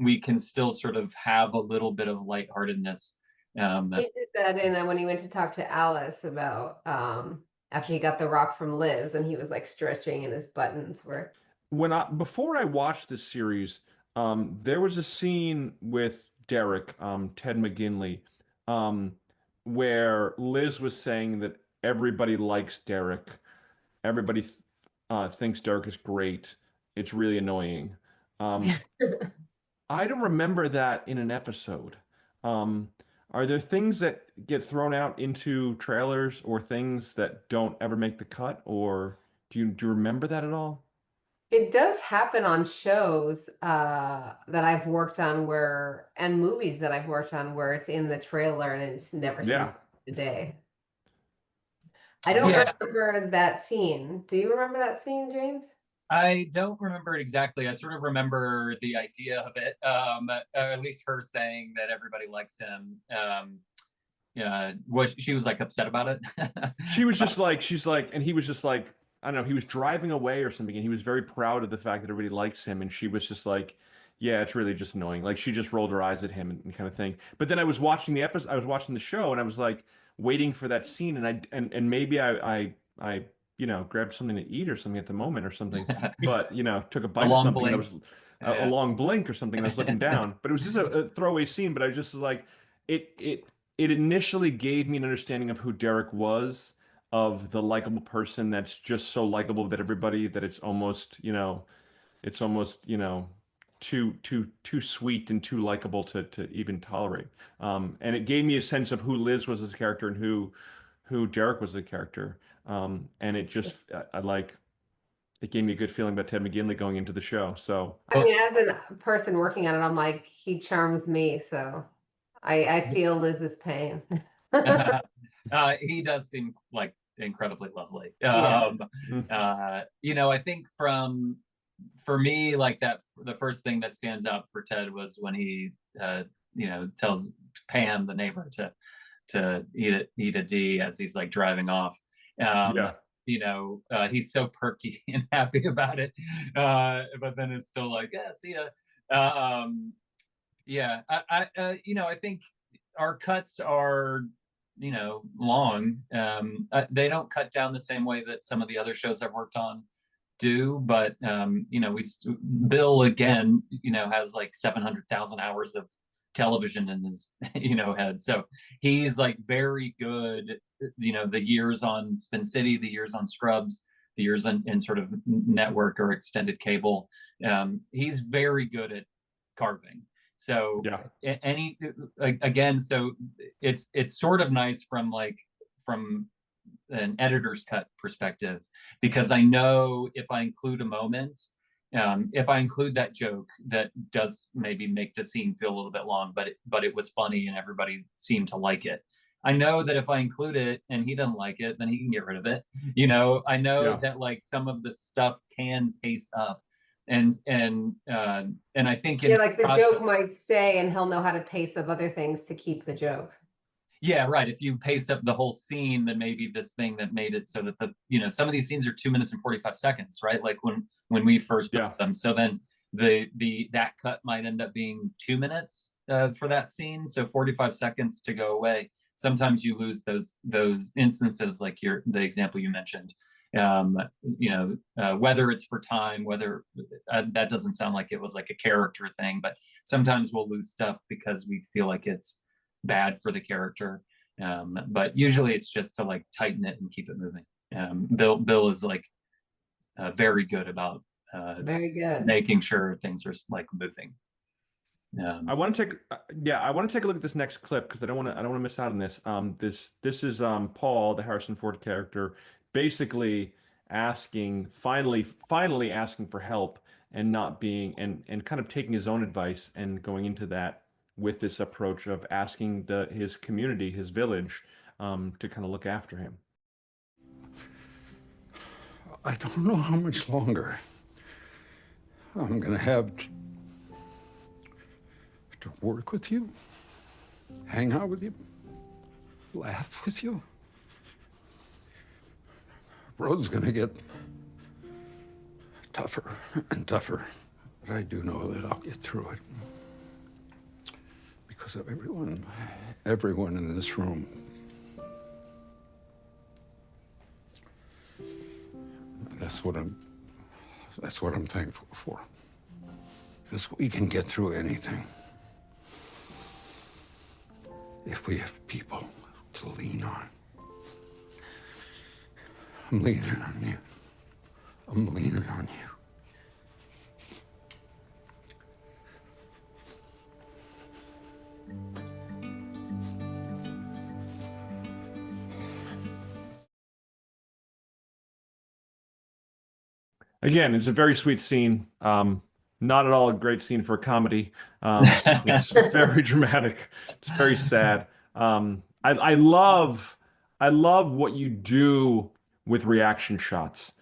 We can still sort of have a little bit of lightheartedness. He did that in when he went to talk to Alice about after he got the rock from Liz, and he was like stretching and his buttons were. Before I watched this series, there was a scene with Derek, Ted McGinley, where Liz was saying that everybody likes Derek. Everybody thinks Derek is great. It's really annoying. I don't remember that in an episode. Are there things that get thrown out into trailers or things that don't ever make the cut? Or do you remember that at all? It does happen on shows that I've worked on and movies that I've worked on where it's in the trailer and it's never seen today. I don't remember that scene. Do you remember that scene, James? I don't remember it exactly. I sort of remember the idea of it, at least her saying that everybody likes him. She was like upset about it. She was just like, and he was just like, I don't know, he was driving away or something, and he was very proud of the fact that everybody likes him, and she was just like, yeah, it's really just annoying. Like, she just rolled her eyes at him and kind of thing. But then I was watching the episode, I was watching the show, and I was like waiting for that scene, and maybe I you know, grabbed something to eat or something at the moment or something, but, you know, took a bite of something. I was a long blink or something, and I was looking down. But it was just a throwaway scene. But I was just like, it initially gave me an understanding of who Derek was, of the likable person that's just so likable that it's almost, you know, too sweet and too likable to even tolerate. And it gave me a sense of who Liz was as a character and who Derek was as a character. And it just, it gave me a good feeling about Ted McGinley going into the show. So I mean, as a person working on it, I'm like, he charms me, so I feel Liz's pain. He does seem like incredibly lovely. You know, I think for me, like that, the first thing that stands out for Ted was when he, you know, tells Pam, the neighbor, to eat a D as he's like driving off. You know, he's so perky and happy about it, but then it's still like, yeah, see ya. You know, I think our cuts are, you know, long. They don't cut down the same way that some of the other shows I've worked on do, but you know, Bill, again, you know, has like 700,000 hours of television in his, you know, head. So he's like very good, you know, the years on Spin City, the years on Scrubs, the years in sort of network or extended cable. He's very good at carving. So again, so it's sort of nice from an editor's cut perspective, because I know if I include a moment, if I include that joke that does maybe make the scene feel a little bit long, but it was funny and everybody seemed to like it, I know that if I include it and he doesn't like it, then he can get rid of it. You know, I know that like some of the stuff can pace up, and I think like the joke might stay and he'll know how to pace up other things to keep the joke. Yeah, right. If you pace up the whole scene, then maybe this thing that made it so that you know, some of these scenes are 2 minutes and 45 seconds, right? Like when we first put them. So then that cut might end up being 2 minutes for that scene. So 45 seconds to go away. Sometimes you lose those instances, like the example you mentioned. You know, whether it's for time, whether that doesn't sound like it was like a character thing, but sometimes we'll lose stuff because we feel like it's bad for the character, but usually it's just to like tighten it and keep it moving. Bill is like very good about Very good. making sure things are like moving. I want to take, I want to take a look at this next clip because I don't want to miss out on this. This is Paul, the Harrison Ford character, basically finally asking for help and not being and kind of taking his own advice and going into that with this approach of asking his community, his village, to kind of look after him. I don't know how much longer I'm gonna have to work with you, hang out with you, laugh with you. Road's gonna get tougher and tougher, but I do know that I'll get through it because of everyone in this room. That's what I'm thankful for. Because we can get through anything if we have people to lean on. I'm leaning on you. I'm leaning on you. Again, it's a very sweet scene. Not at all a great scene for a comedy. It's very dramatic. It's very sad. I love what you do with reaction shots.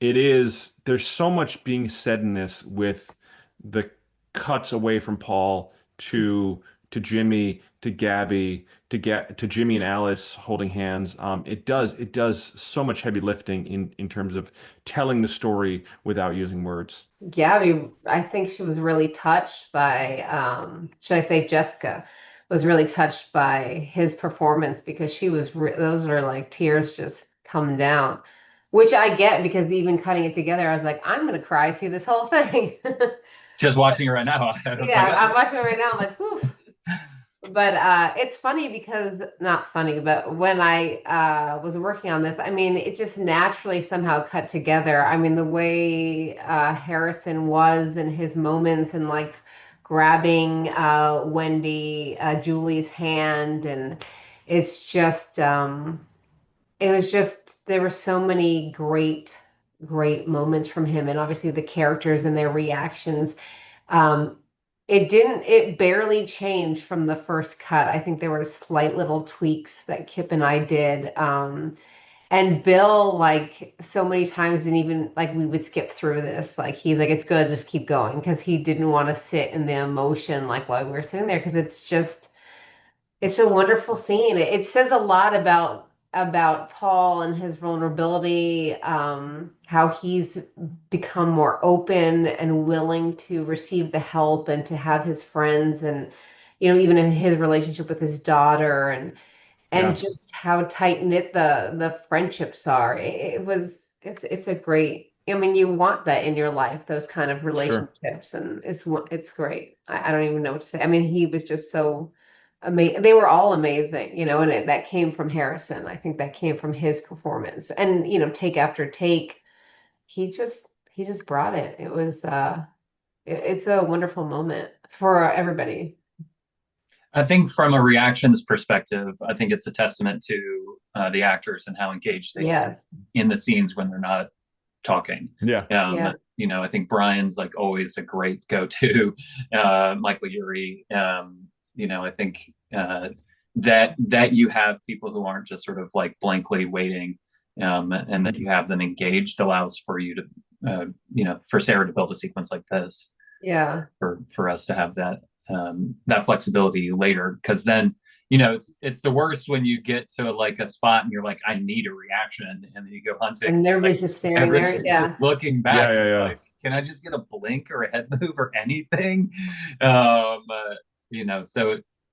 There's so much being said in this with the cuts away from Paul to Jimmy, to Gabby, to Jimmy and Alice holding hands. It does so much heavy lifting in terms of telling the story without using words. Gabby, I think she was really touched by, should I say Jessica, was really touched by his performance because she was, those are like tears just coming down, which I get because even cutting it together, I was like, I'm going to cry through this whole thing. Just watching it right now. Yeah, I'm watching it right now. I'm like, whew. But it's funny because, not funny, but when I was working on this, I mean, it just naturally somehow cut together. I mean, the way Harrison was in his moments and like grabbing Julie's hand, and it's just, it was just, there were so many great moments from him, and obviously the characters and their reactions. It barely changed from the first cut. I think there were slight little tweaks that Kip and I did. And Bill, like so many times, and even like we would skip through this, like he's like, it's good, just keep going, because he didn't want to sit in the emotion like while we were sitting there, because it's a wonderful scene. It says a lot about Paul and his vulnerability, how he's become more open and willing to receive the help and to have his friends, and even in his relationship with his daughter, and just how tight knit the friendships are. It's a great. I mean, you want that in your life, those kind of relationships, and it's great. I don't even know what to say. I mean, he was just so amazing. They were all amazing, and that came from Harrison. I think that came from his performance, and take after take, he just brought it. It was it's a wonderful moment for everybody. I think from a reactions perspective, I think it's a testament to the actors and how engaged they seem in the scenes when they're not talking. I think Brian's like always a great go-to. Michael Urie. I think that you have people who aren't just sort of like blankly waiting, and that you have them engaged allows for you to, for Sarah to build a sequence like this. Yeah. For us to have that flexibility later, because then it's the worst when you get to like a spot and you're like, I need a reaction, and then you go hunting and everybody's just staring there, just looking back. Like, can I just get a blink or a head move or anything? So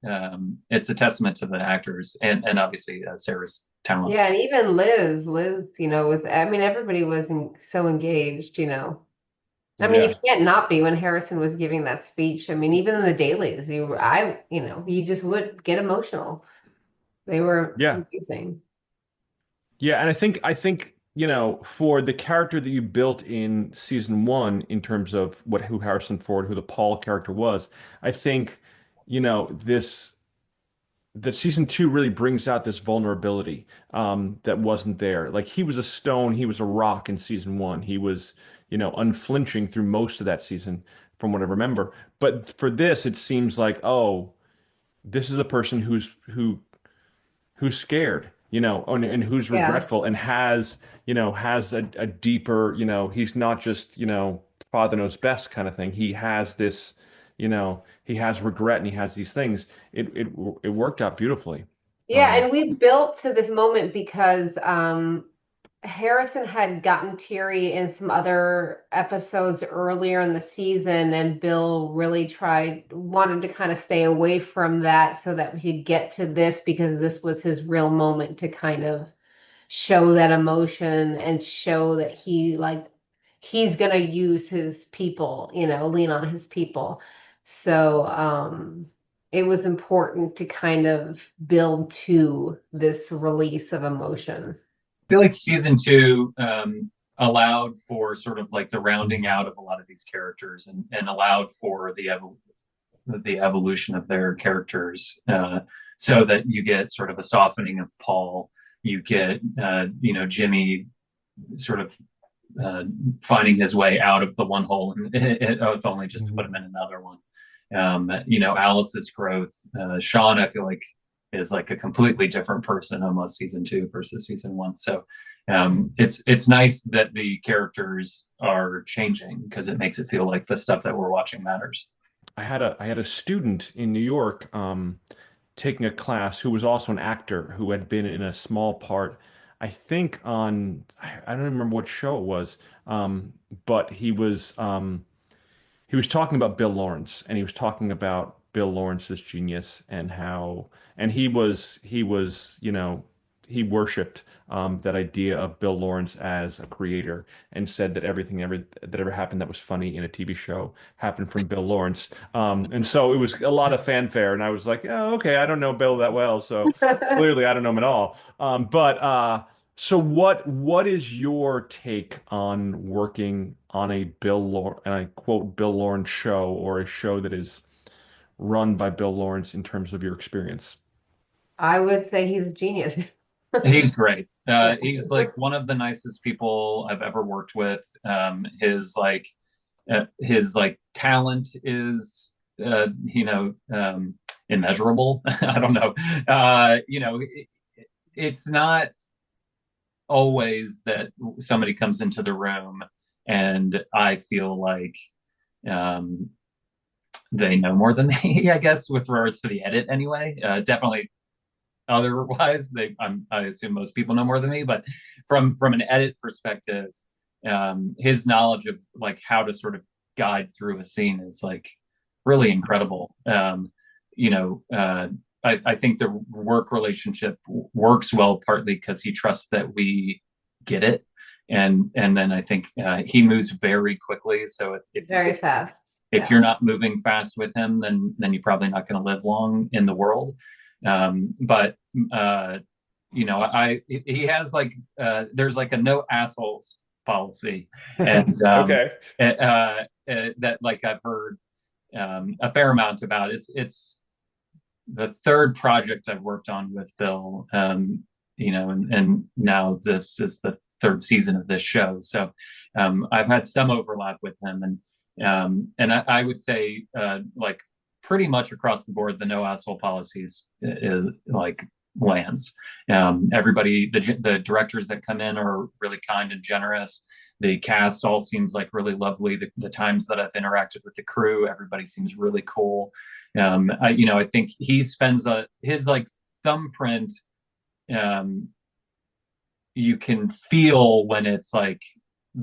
it's a testament to the actors and obviously Sarah's talent. Yeah, and even Liz, was, I mean, everybody was so engaged, I mean, you can't not be when Harrison was giving that speech. I mean, even in the dailies, you just would get emotional. They were amazing. Yeah, and I think for the character that you built in season one, in terms of who Harrison Ford, who the Paul character was, I think, this that season two really brings out this vulnerability that wasn't there. Like, he was a stone, he was a rock in season one. He was, unflinching through most of that season, from what I remember. But for this, it seems like, oh, this is a person who's scared, and who's Yeah. regretful, and has a deeper, he's not just, father knows best kind of thing. He has this, he has regret, and he has these things. It worked out beautifully. Yeah, and we built to this moment because Harrison had gotten teary in some other episodes earlier in the season, and Bill really wanted to kind of stay away from that so that we could get to this, because this was his real moment to kind of show that emotion and show that he's gonna use his people, lean on his people. So it was important to kind of build to this release of emotion. I feel like season two allowed for sort of like the rounding out of a lot of these characters, and allowed for the evolution of their characters, so that you get sort of a softening of Paul. You get, Jimmy sort of finding his way out of the one hole, if only just to put him in another one. Alice's growth. Sean, I feel like, is like a completely different person almost season two versus season one. So it's nice that the characters are changing, because it makes it feel like the stuff that we're watching matters. I had a student in New York taking a class who was also an actor, who had been in a small part, I think on, I don't remember what show it was, but he was talking about Bill Lawrence, and he was talking about Bill Lawrence's genius, and how, and he worshipped that idea of Bill Lawrence as a creator, and said that everything that ever happened that was funny in a TV show happened from Bill Lawrence. And so it was a lot of fanfare, and I was like, oh, okay, I don't know Bill that well, so clearly I don't know him at all. So what is your take on working on a and I quote, Bill Lawrence show, or a show that is run by Bill Lawrence, in terms of your experience? I would say he's a genius. He's great. He's like one of the nicest people I've ever worked with. His talent is, immeasurable. I don't know. It's not always that somebody comes into the room and I feel like they know more than me, I guess, with regards to the edit anyway. Definitely otherwise, I assume most people know more than me, but from an edit perspective, his knowledge of like how to sort of guide through a scene is like really incredible. I think the work relationship works well, partly because he trusts that we get it, and then I think he moves very quickly. So if Very fast. If you're not moving fast with him, then you're probably not going to live long in the world. But he has like there's like a no assholes policy, and Okay. that like I've heard a fair amount about. It's the third project I've worked on with Bill, and now this is the third season of this show. So I've had some overlap with him, and I would say like pretty much across the board, the no asshole policies is like lands. Everybody, the directors that come in are really kind and generous. The cast all seems like really lovely. The times that I've interacted with the crew, everybody seems really cool. I think he spends his like thumbprint. You can feel when it's like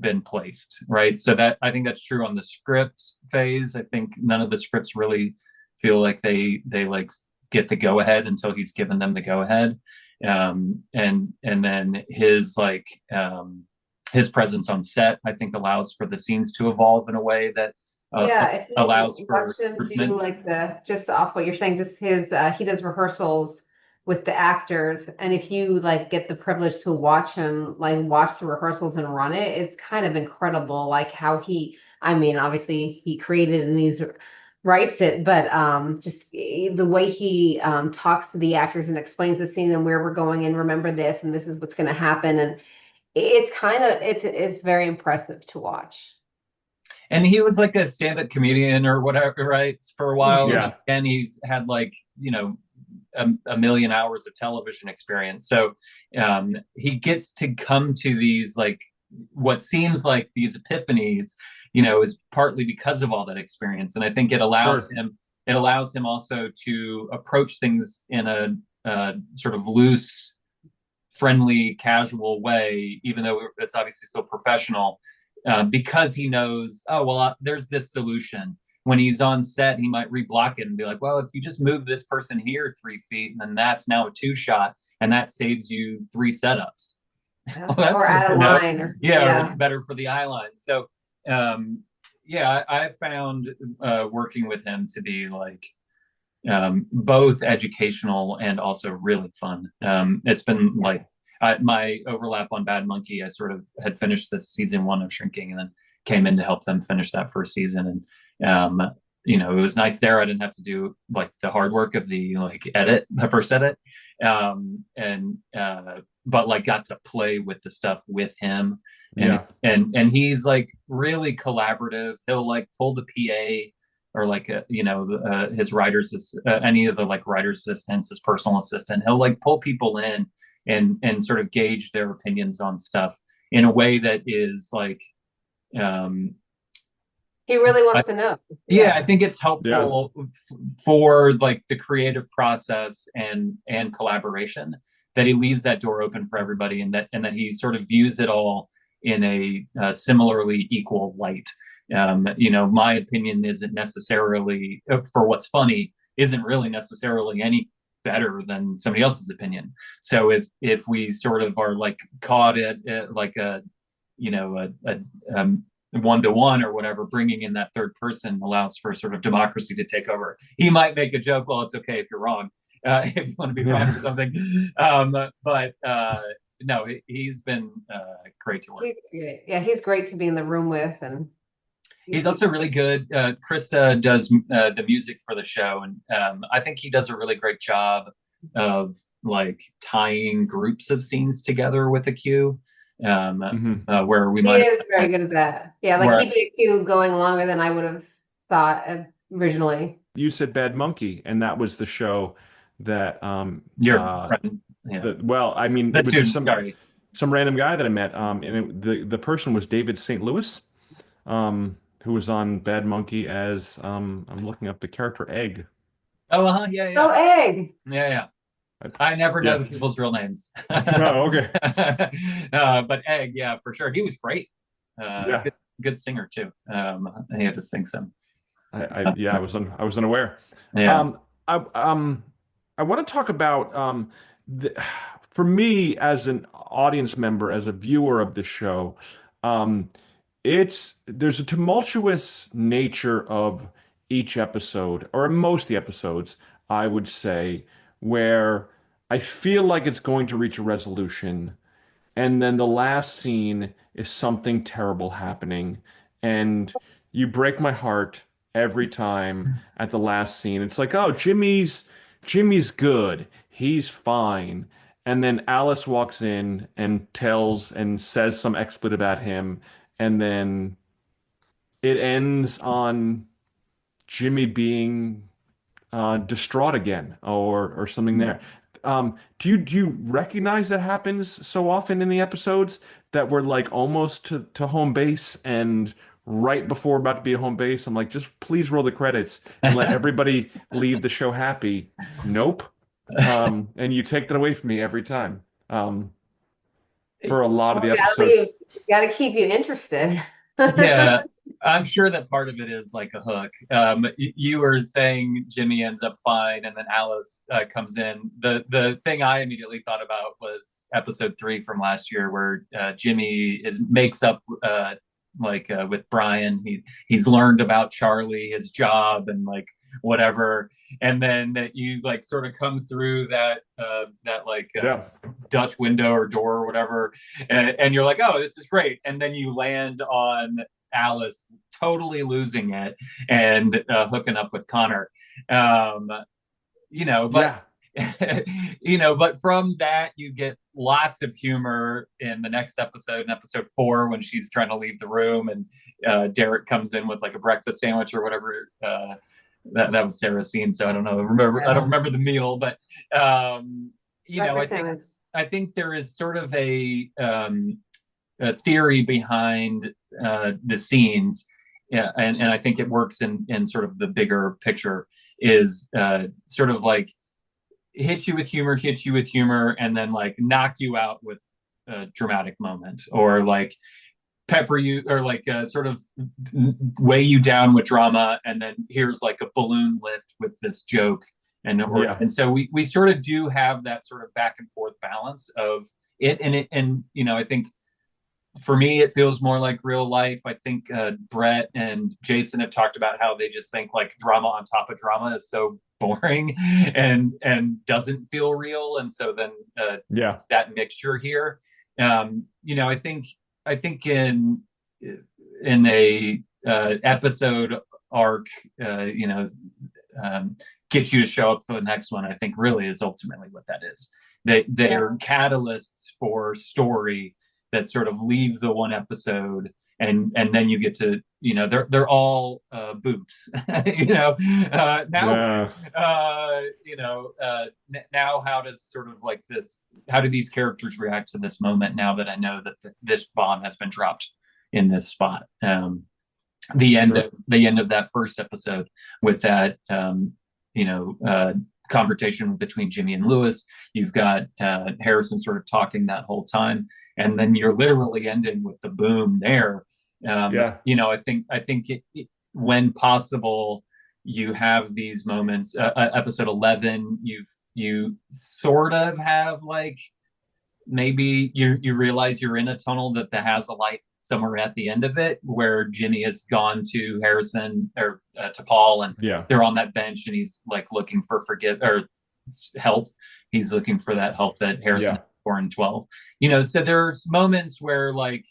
been placed, right? So that, I think that's true on the script phase. I think none of the scripts really feel like they like get the go ahead until he's given them the go ahead. And then his like his presence on set, I think, allows for the scenes to evolve in a way that if you allows for watch him do like just off what you're saying, just his he does rehearsals with the actors. And if you like get the privilege to watch him, like watch the rehearsals and run it, it's kind of incredible. Like how I mean, obviously he created and he's writes it, but just the way he talks to the actors and explains the scene and where we're going and remember this and this is what's going to happen. And it's very impressive to watch. And he was like a stand-up comedian or whatever, right? For a while. Yeah. And he's had like, a million hours of television experience. So he gets to come to these like what seems like these epiphanies, is partly because of all that experience. And I think it allows him also to approach things in a sort of loose, friendly, casual way, even though it's obviously so professional. Because he knows, there's this solution. When he's on set, he might reblock it and be like, well, if you just move this person here 3 feet, then that's now a 2-shot, and that saves you 3 setups. Or add a line. It's better for the eye line. So, I found working with him to be like both educational and also really fun. It's been like, my overlap on Bad Monkey, I sort of had finished this season 1 of Shrinking and then came in to help them finish that first season. And, it was nice there. I didn't have to do like the hard work of the first edit. But like got to play with the stuff with him. And he's like really collaborative. He'll like pull the PA or like, his writers, any of the like writer's assistants, his personal assistant, he'll like pull people in and sort of gauge their opinions on stuff in a way that is like he really wants to know. I think it's helpful for like the creative process and collaboration, that he leaves that door open for everybody, and that he sort of views it all in a similarly equal light. My opinion isn't necessarily, for what's funny, isn't really necessarily any better than somebody else's opinion. So if we sort of are like caught at like a 1-to-1 or whatever, bringing in that third person allows for sort of democracy to take over. He might make a joke, well, it's okay if you're wrong, if you want to be wrong or something. But no, he's been great to work with. He's great to be in the room with, and he's also really good. Chris does the music for the show, and I think he does a really great job of like tying groups of scenes together with a cue. Where we might. He is very good at that. Yeah, like keeping a cue going longer than I would have thought originally. You said Bad Monkey, and that was the show that your friend. I mean, it was just some random guy that I met. And the person was David St. Louis, who was on Bad Monkey as I'm looking up the character Egg. Oh, yeah. Oh, Egg. Yeah. I never know the people's real names. Oh, okay. But Egg, for sure. He was great. Good singer too. He had to sing some. I was unaware. Yeah. I want to talk about for me as an audience member, as a viewer of the show, there's a tumultuous nature of each episode, or most of the episodes, I would say, where I feel like it's going to reach a resolution, and then the last scene is something terrible happening, and you break my heart every time at the last scene. It's like, oh, Jimmy's good, he's fine, and then Alice walks in and tells and says some expletive at him, and then it ends on Jimmy being distraught again, or something there. Do you recognize that happens so often in the episodes that we're like almost to home base, and right before we're about to be at home base, I'm like, just please roll the credits and let everybody leave the show happy? Nope. And you take that away from me every time. For a lot of the episodes, got to keep you interested. Yeah, I'm sure that part of it is like a hook. You were saying Jimmy ends up fine, and then Alice comes in. The thing I immediately thought about was episode 3 from last year, where Jimmy makes up with Brian. He's learned about Charlie, his job, and like whatever, and then that you like sort of come through that Dutch window or door or whatever, and you're like, oh, this is great, and then you land on Alice totally losing it and hooking up with Connor, but but from that you get lots of humor in the next episode, in episode 4, when she's trying to leave the room and Derek comes in with like a breakfast sandwich or whatever. That was Sarah's scene, so I don't know. I don't remember the meal, but I think there is sort of a theory behind the scenes, and I think it works in sort of the bigger picture, is sort of like hit you with humor, and then like knock you out with a dramatic moment, or like pepper you, or like sort of weigh you down with drama, and then here's like a balloon lift with this joke, and so we sort of do have that sort of back and forth balance of it, and I think for me it feels more like real life. I think Brett and Jason have talked about how they just think like drama on top of drama is so boring and doesn't feel real, and so then that mixture here, I think in a episode arc, get you to show up for the next one, I think really is ultimately what that is. They're catalysts for story that sort of leave the one episode, and then you get to, they're all boobs, now how does sort of like this, how do these characters react to this moment now that I know that this bomb has been dropped in this spot? The end of that first episode with that, confrontation between Jimmy and Lewis, you've got Harrison sort of talking that whole time, and then you're literally ending with the boom there. I think when possible, you have these moments. Episode 11, you sort of have like, maybe you realize you're in a tunnel that has a light somewhere at the end of it, where Jimmy has gone to Harrison or to Paul, and they're on that bench, and he's like looking for help. He's looking for that help that Harrison for in 12. So there's moments where like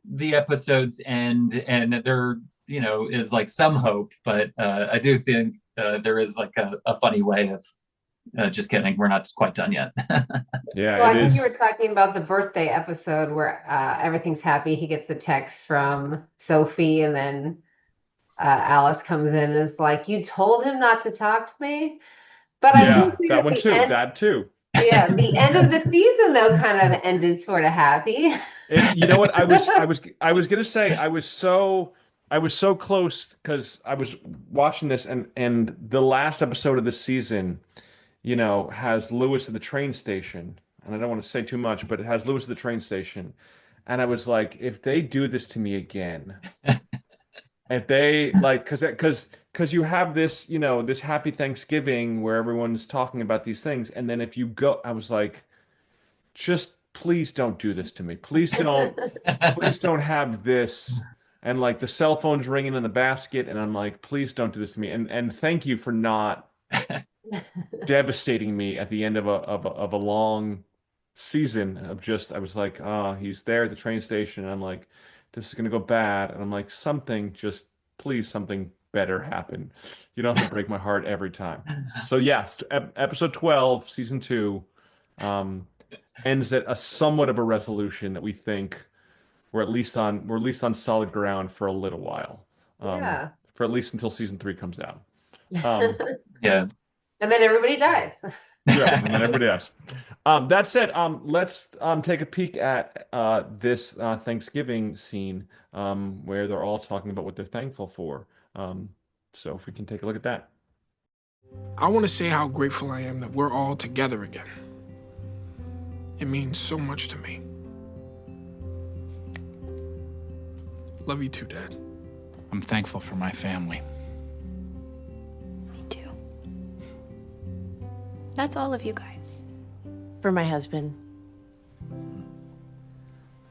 the episodes end and there is like some hope, but I do think there is like a funny way of just kidding, we're not quite done yet. Well, I think you were talking about the birthday episode where everything's happy. He gets the text from Sophie, and then Alice comes in and is like, you told him not to talk to me? But I do see that one too. That too. Yeah, the end of the season though kind of ended sort of happy. You know what? I was gonna say I was so close, because I was watching this, and the last episode of the season, has Lewis at the train station, and I don't want to say too much, but it has Lewis at the train station, and I was like, if they do this to me again, if they like, because you have this, this happy Thanksgiving where everyone's talking about these things, and then if you go, I was like, just please don't do this to me. Please don't have this. And like the cell phone's ringing in the basket, and I'm like, please don't do this to me. And thank you for not devastating me at the end of a long season of just, I was like, oh, he's there at the train station, and I'm like, this is gonna go bad, and I'm like, please something better happen. You don't have to break my heart every time. So episode 12, season 2, ends at a somewhat of a resolution that we think we're at least on solid ground for a little while. For at least until season 3 comes out. And then everybody dies. And then everybody dies. That said, let's take a peek at this Thanksgiving scene where they're all talking about what they're thankful for. So if we can take a look at that. I want to say how grateful I am that we're all together again. It means so much to me. Love you too, Dad. I'm thankful for my family. Me too. That's all of you guys. For my husband.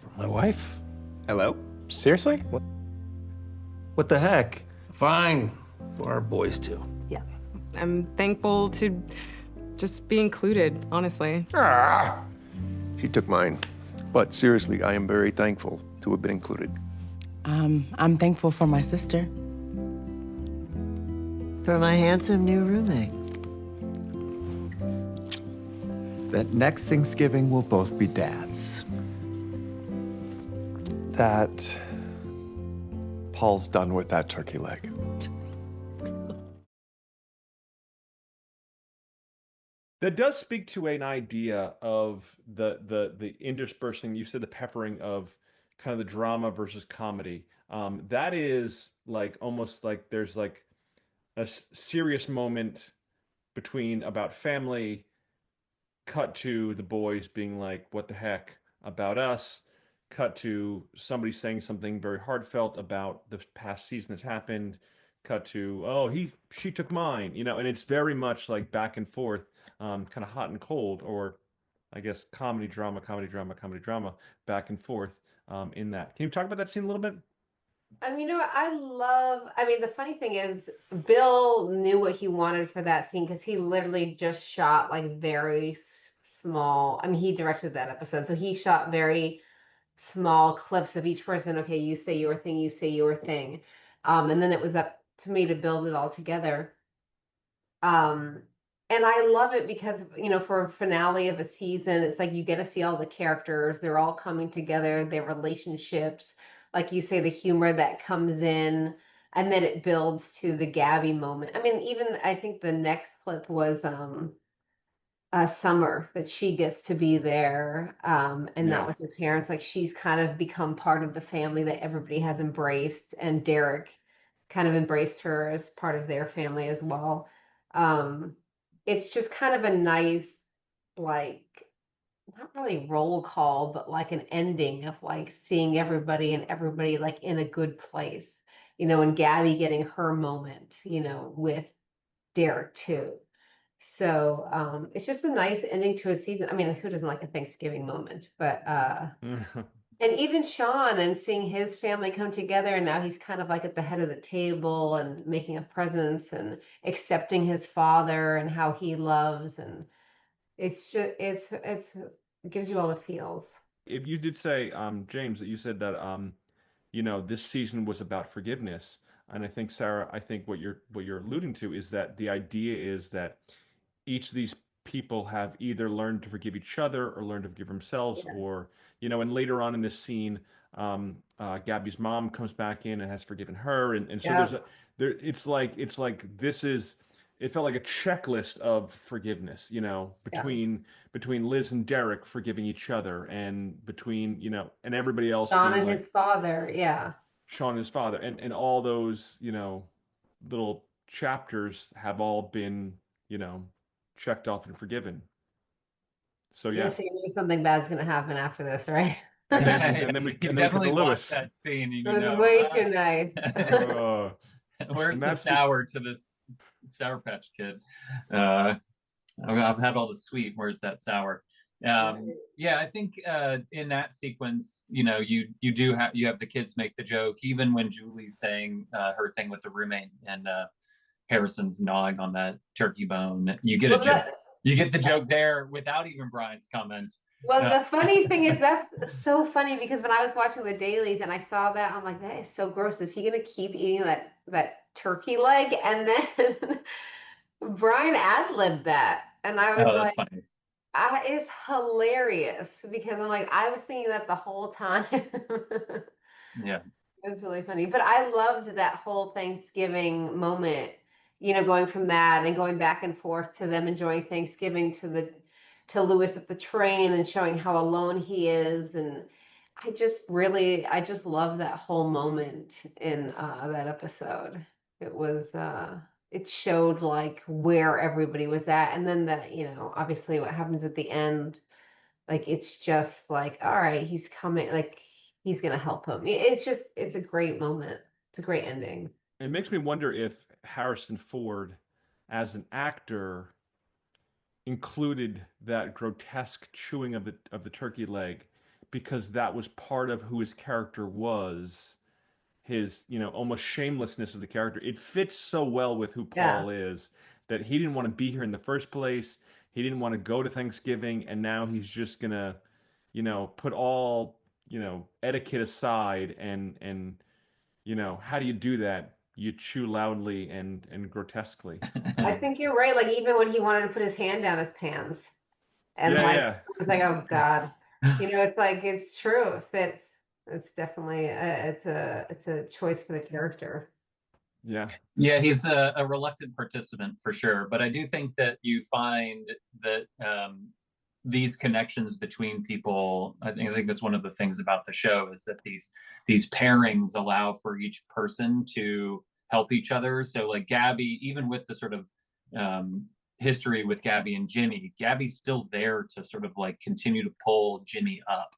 For my wife. Hello? Seriously? What the heck? Fine. For our boys too. I'm thankful to just be included, honestly. She took mine. But seriously, I am very thankful to have been included. I'm thankful for my sister. For my handsome new roommate. That next Thanksgiving we'll both be dads. That Paul's done with that turkey leg. That does speak to an idea of the interspersing. You said the peppering of kind of the drama versus comedy. That is like almost like there's like a serious moment between about family, cut to the boys being like, "What the heck about us?" Cut to somebody saying something very heartfelt about the past season that's happened. Cut to, "Oh, she took mine," and it's very much like back and forth, kind of hot and cold, or I guess comedy, drama, comedy, drama, comedy, drama, back and forth in that. Can you talk about that scene a little bit? The funny thing is, Bill knew what he wanted for that scene because he literally just shot like very small. He directed that episode, so he shot very small clips of each person. Okay, you say your thing, you say your thing. And then it was up to me to build it all together. And I love it because, for a finale of a season, it's like you get to see all the characters. They're all coming together, their relationships, like you say, the humor that comes in, and then it builds to the Gabby moment. I think the next clip was Summer, that she gets to be there, and not with her parents. Like she's kind of become part of the family that everybody has embraced, and Derek kind of embraced her as part of their family as well. It's just kind of a nice, like, not really roll call, but like an ending of like seeing everybody and everybody like in a good place, and Gabby getting her moment, with Derek too. So it's just a nice ending to a season. Who doesn't like a Thanksgiving moment? But and even Sean, and seeing his family come together, and now he's kind of like at the head of the table and making a presence and accepting his father and how he loves, and it's just it gives you all the feels. If you did say, James, that you said that this season was about forgiveness, and I think Sarah, what you're alluding to is that the idea is that each of these people have either learned to forgive each other or learned to forgive themselves, or and later on in this scene, Gabby's mom comes back in and has forgiven her, and so it's like this is. It felt like a checklist of forgiveness, between Liz and Derek forgiving each other, and between and everybody else. Sean and his father, Sean and his father, and all those little chapters have all been checked off and forgiven. So so you know something bad's gonna happen after this, right? and then we definitely Lewis. That scene. It was way too nice. Where's the sour to this Sour Patch Kid? I've had all the sweet. Where's that sour? I think in that sequence, you have the kids make the joke, even when Julie's saying her thing with the roommate, and Harrison's gnawing on that turkey bone. You get a joke. You get the joke there without even Brian's comment. Well, the funny thing is, that's so funny, because when I was watching the dailies and I saw that, I'm like, that is so gross. Is he gonna keep eating that turkey leg? And then Brian ad-libbed that, and I was like, funny. It's hilarious, because I'm like, I was thinking that the whole time. Yeah, it was really funny. But I loved that whole Thanksgiving moment, going from that and going back and forth to them enjoying Thanksgiving, to Lewis at the train and showing how alone he is. And I just love that whole moment in that episode. It was it showed like where everybody was at, and then that obviously what happens at the end, like it's just like, all right, he's coming, like he's gonna help him. It's a great moment. It's a great ending. It makes me wonder if Harrison Ford, as an actor, included that grotesque chewing of the turkey leg because that was part of who his character was. His almost shamelessness of the character. It fits so well with who Paul is that he didn't want to be here in the first place. He didn't want to go to Thanksgiving, and now he's just gonna, put all, etiquette aside and how do you do that? You chew loudly and grotesquely. I think you're right. Like even when he wanted to put his hand down his pants, and it was like, oh God, it's like it's true. It fits. It's definitely it's a choice for the character. Yeah. Yeah, he's a reluctant participant for sure. But I do think that you find that these connections between people, I think that's one of the things about the show, is that these pairings allow for each person to help each other. So like Gabby, even with the sort of history with Gabby and Jimmy, Gabby's still there to sort of like continue to pull Jimmy up.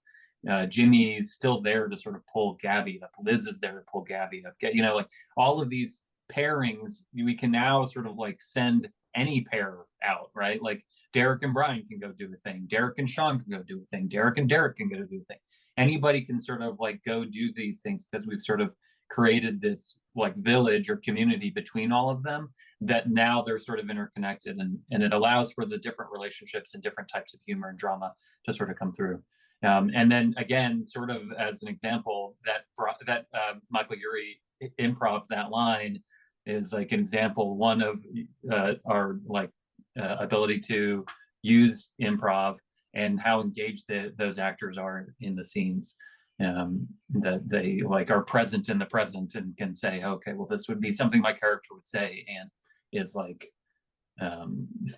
Jimmy's still there to sort of pull Gabby up. Liz is there to pull Gabby up. Like all of these pairings, we can now sort of like send any pair out, right? Like Derek and Brian can go do a thing. Derek and Sean can go do a thing. Derek and Derek can go do a thing. Anybody can sort of like go do these things because we've sort of created this like village or community between all of them that now they're sort of interconnected, and it allows for the different relationships and different types of humor and drama to sort of come through. And then again, sort of as an example, that Michael Urie improv that line is like an example one of our like ability to use improv and how engaged those actors are in the scenes. That they like are present in the present and can say, okay, well, this would be something my character would say and is like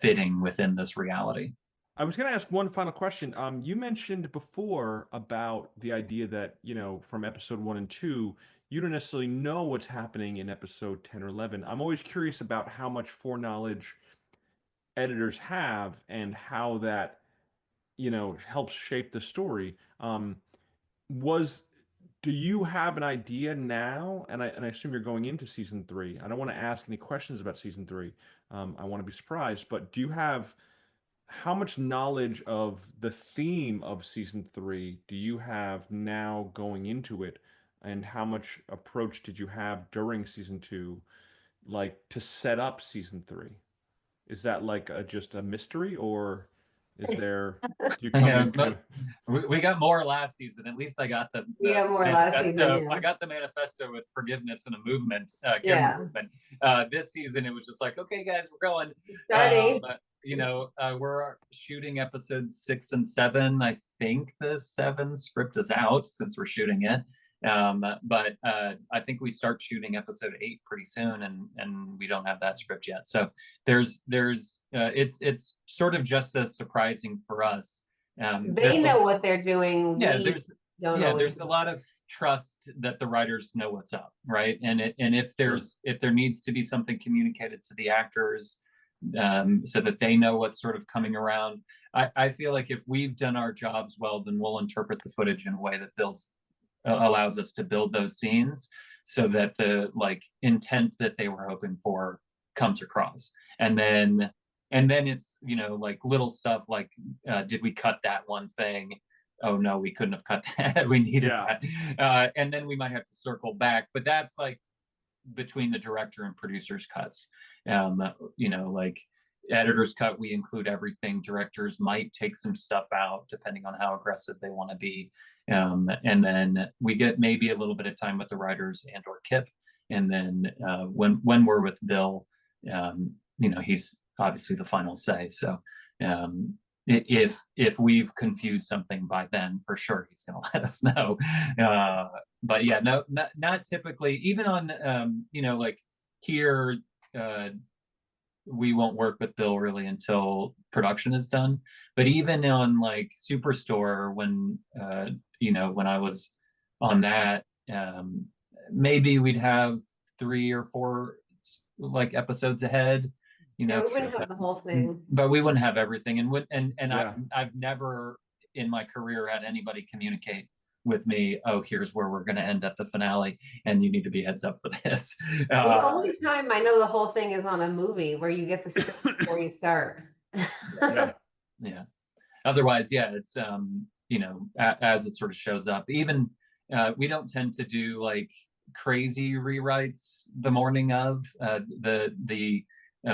fitting within this reality. I was going to ask one final question. You mentioned before about the idea that, from episode 1 and 2, you don't necessarily know what's happening in episode 10 or 11. I'm always curious about how much foreknowledge editors have and how that, helps shape the story. Do you have an idea now? And I assume you're going into season 3. I don't want to ask any questions about season 3. I want to be surprised, but do you have how much knowledge of the theme of season 3 do you have now going into it, and how much approach did you have during season 2, like to set up season 3? Is that like just a mystery, or is there? You we got more last season. At least I got the more last season. Yeah. I got the manifesto with forgiveness and a movement. Movement. This season it was just like, okay, guys, we're going. Starting. We're shooting episodes 6 and 7. I think the 7 script is out since we're shooting it. But I think we start shooting episode 8 pretty soon, and we don't have that script yet. So it's sort of just as surprising for us. They know what they're doing. There's a lot of trust that the writers know what's up, right? And if there needs to be something communicated to the actors, so that they know what's sort of coming around. I feel like if we've done our jobs well, then we'll interpret the footage in a way that allows us to build those scenes so that the like intent that they were hoping for comes across. And then it's, like little stuff like, did we cut that one thing? Oh no, we couldn't have cut that. We needed that. And then we might have to circle back, but that's like between the director and producer's cuts. Like editor's cut, we include everything. Directors might take some stuff out depending on how aggressive they want to be. And then we get maybe a little bit of time with the writers and or Kip. And then when we're with Bill, he's obviously the final say. So if we've confused something by then, for sure he's going to let us know. But yeah, no, not typically. Even on like here, we won't work with Bill really until production is done. But even on like Superstore, when when I was on that, maybe we'd have 3 or 4 like episodes ahead. We wouldn't have the whole thing, but we wouldn't have everything. I've never in my career had anybody communicate with me, oh, here's where we're going to end at the finale, and you need to be heads up for this. The only time I know the whole thing is on a movie where you get the script before you start. Yeah. Otherwise, it's as it sort of shows up. Even we don't tend to do like crazy rewrites the morning of. The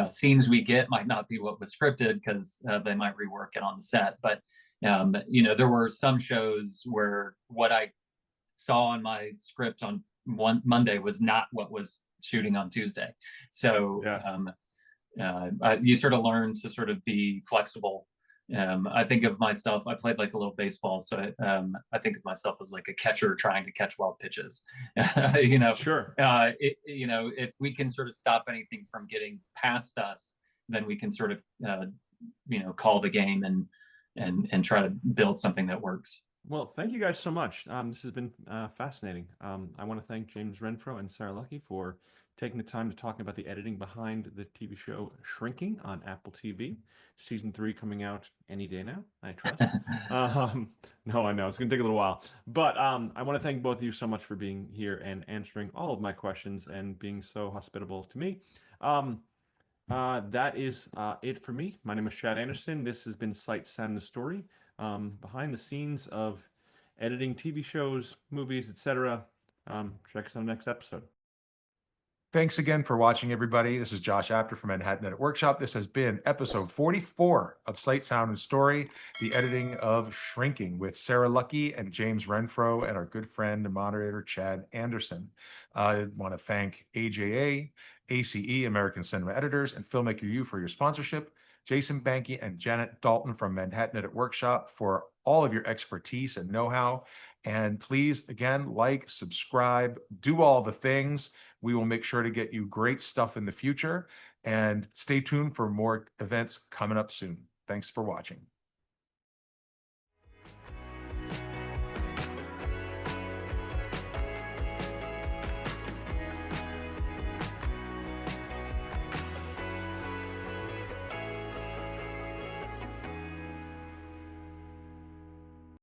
scenes we get might not be what was scripted because they might rework it on the set. But you know, there were some shows where what I saw in my script on Monday was not what was shooting on Tuesday. So you sort of learn to sort of be flexible. I think of myself, I played like a little baseball, so I think of myself as like a catcher trying to catch wild pitches. You know, sure. You know, if we can sort of stop anything from getting past us, then we can sort of you know, call the game and try to build something that works. Well, thank you guys so much. This has been fascinating. I want to thank James Renfroe and Sarah Lucky for taking the time to talk about the editing behind the TV show Shrinking on Apple TV. Season 3 coming out any day now, I trust. No, I know, it's going to take a little while. But I want to thank both of you so much for being here and answering all of my questions and being so hospitable to me. That is it for me. My name is Chad Anderson. This has been Sight, Sound, and Story. Behind the scenes of editing TV shows, movies, etc. Check us on the next episode. Thanks again for watching, everybody. This is Josh Apter from Manhattan Edit Workshop. This has been episode 44 of Sight, Sound, and Story, the editing of Shrinking with Sarah Lucky and James Renfroe and our good friend and moderator, Chad Anderson. I want to thank AJA, ACE, American Cinema Editors, and Filmmaker U for your sponsorship. Jason Banky and Janet Dalton from Manhattan Edit Workshop for all of your expertise and know-how. And please, again, like, subscribe, do all the things. We will make sure to get you great stuff in the future. And stay tuned for more events coming up soon. Thanks for watching.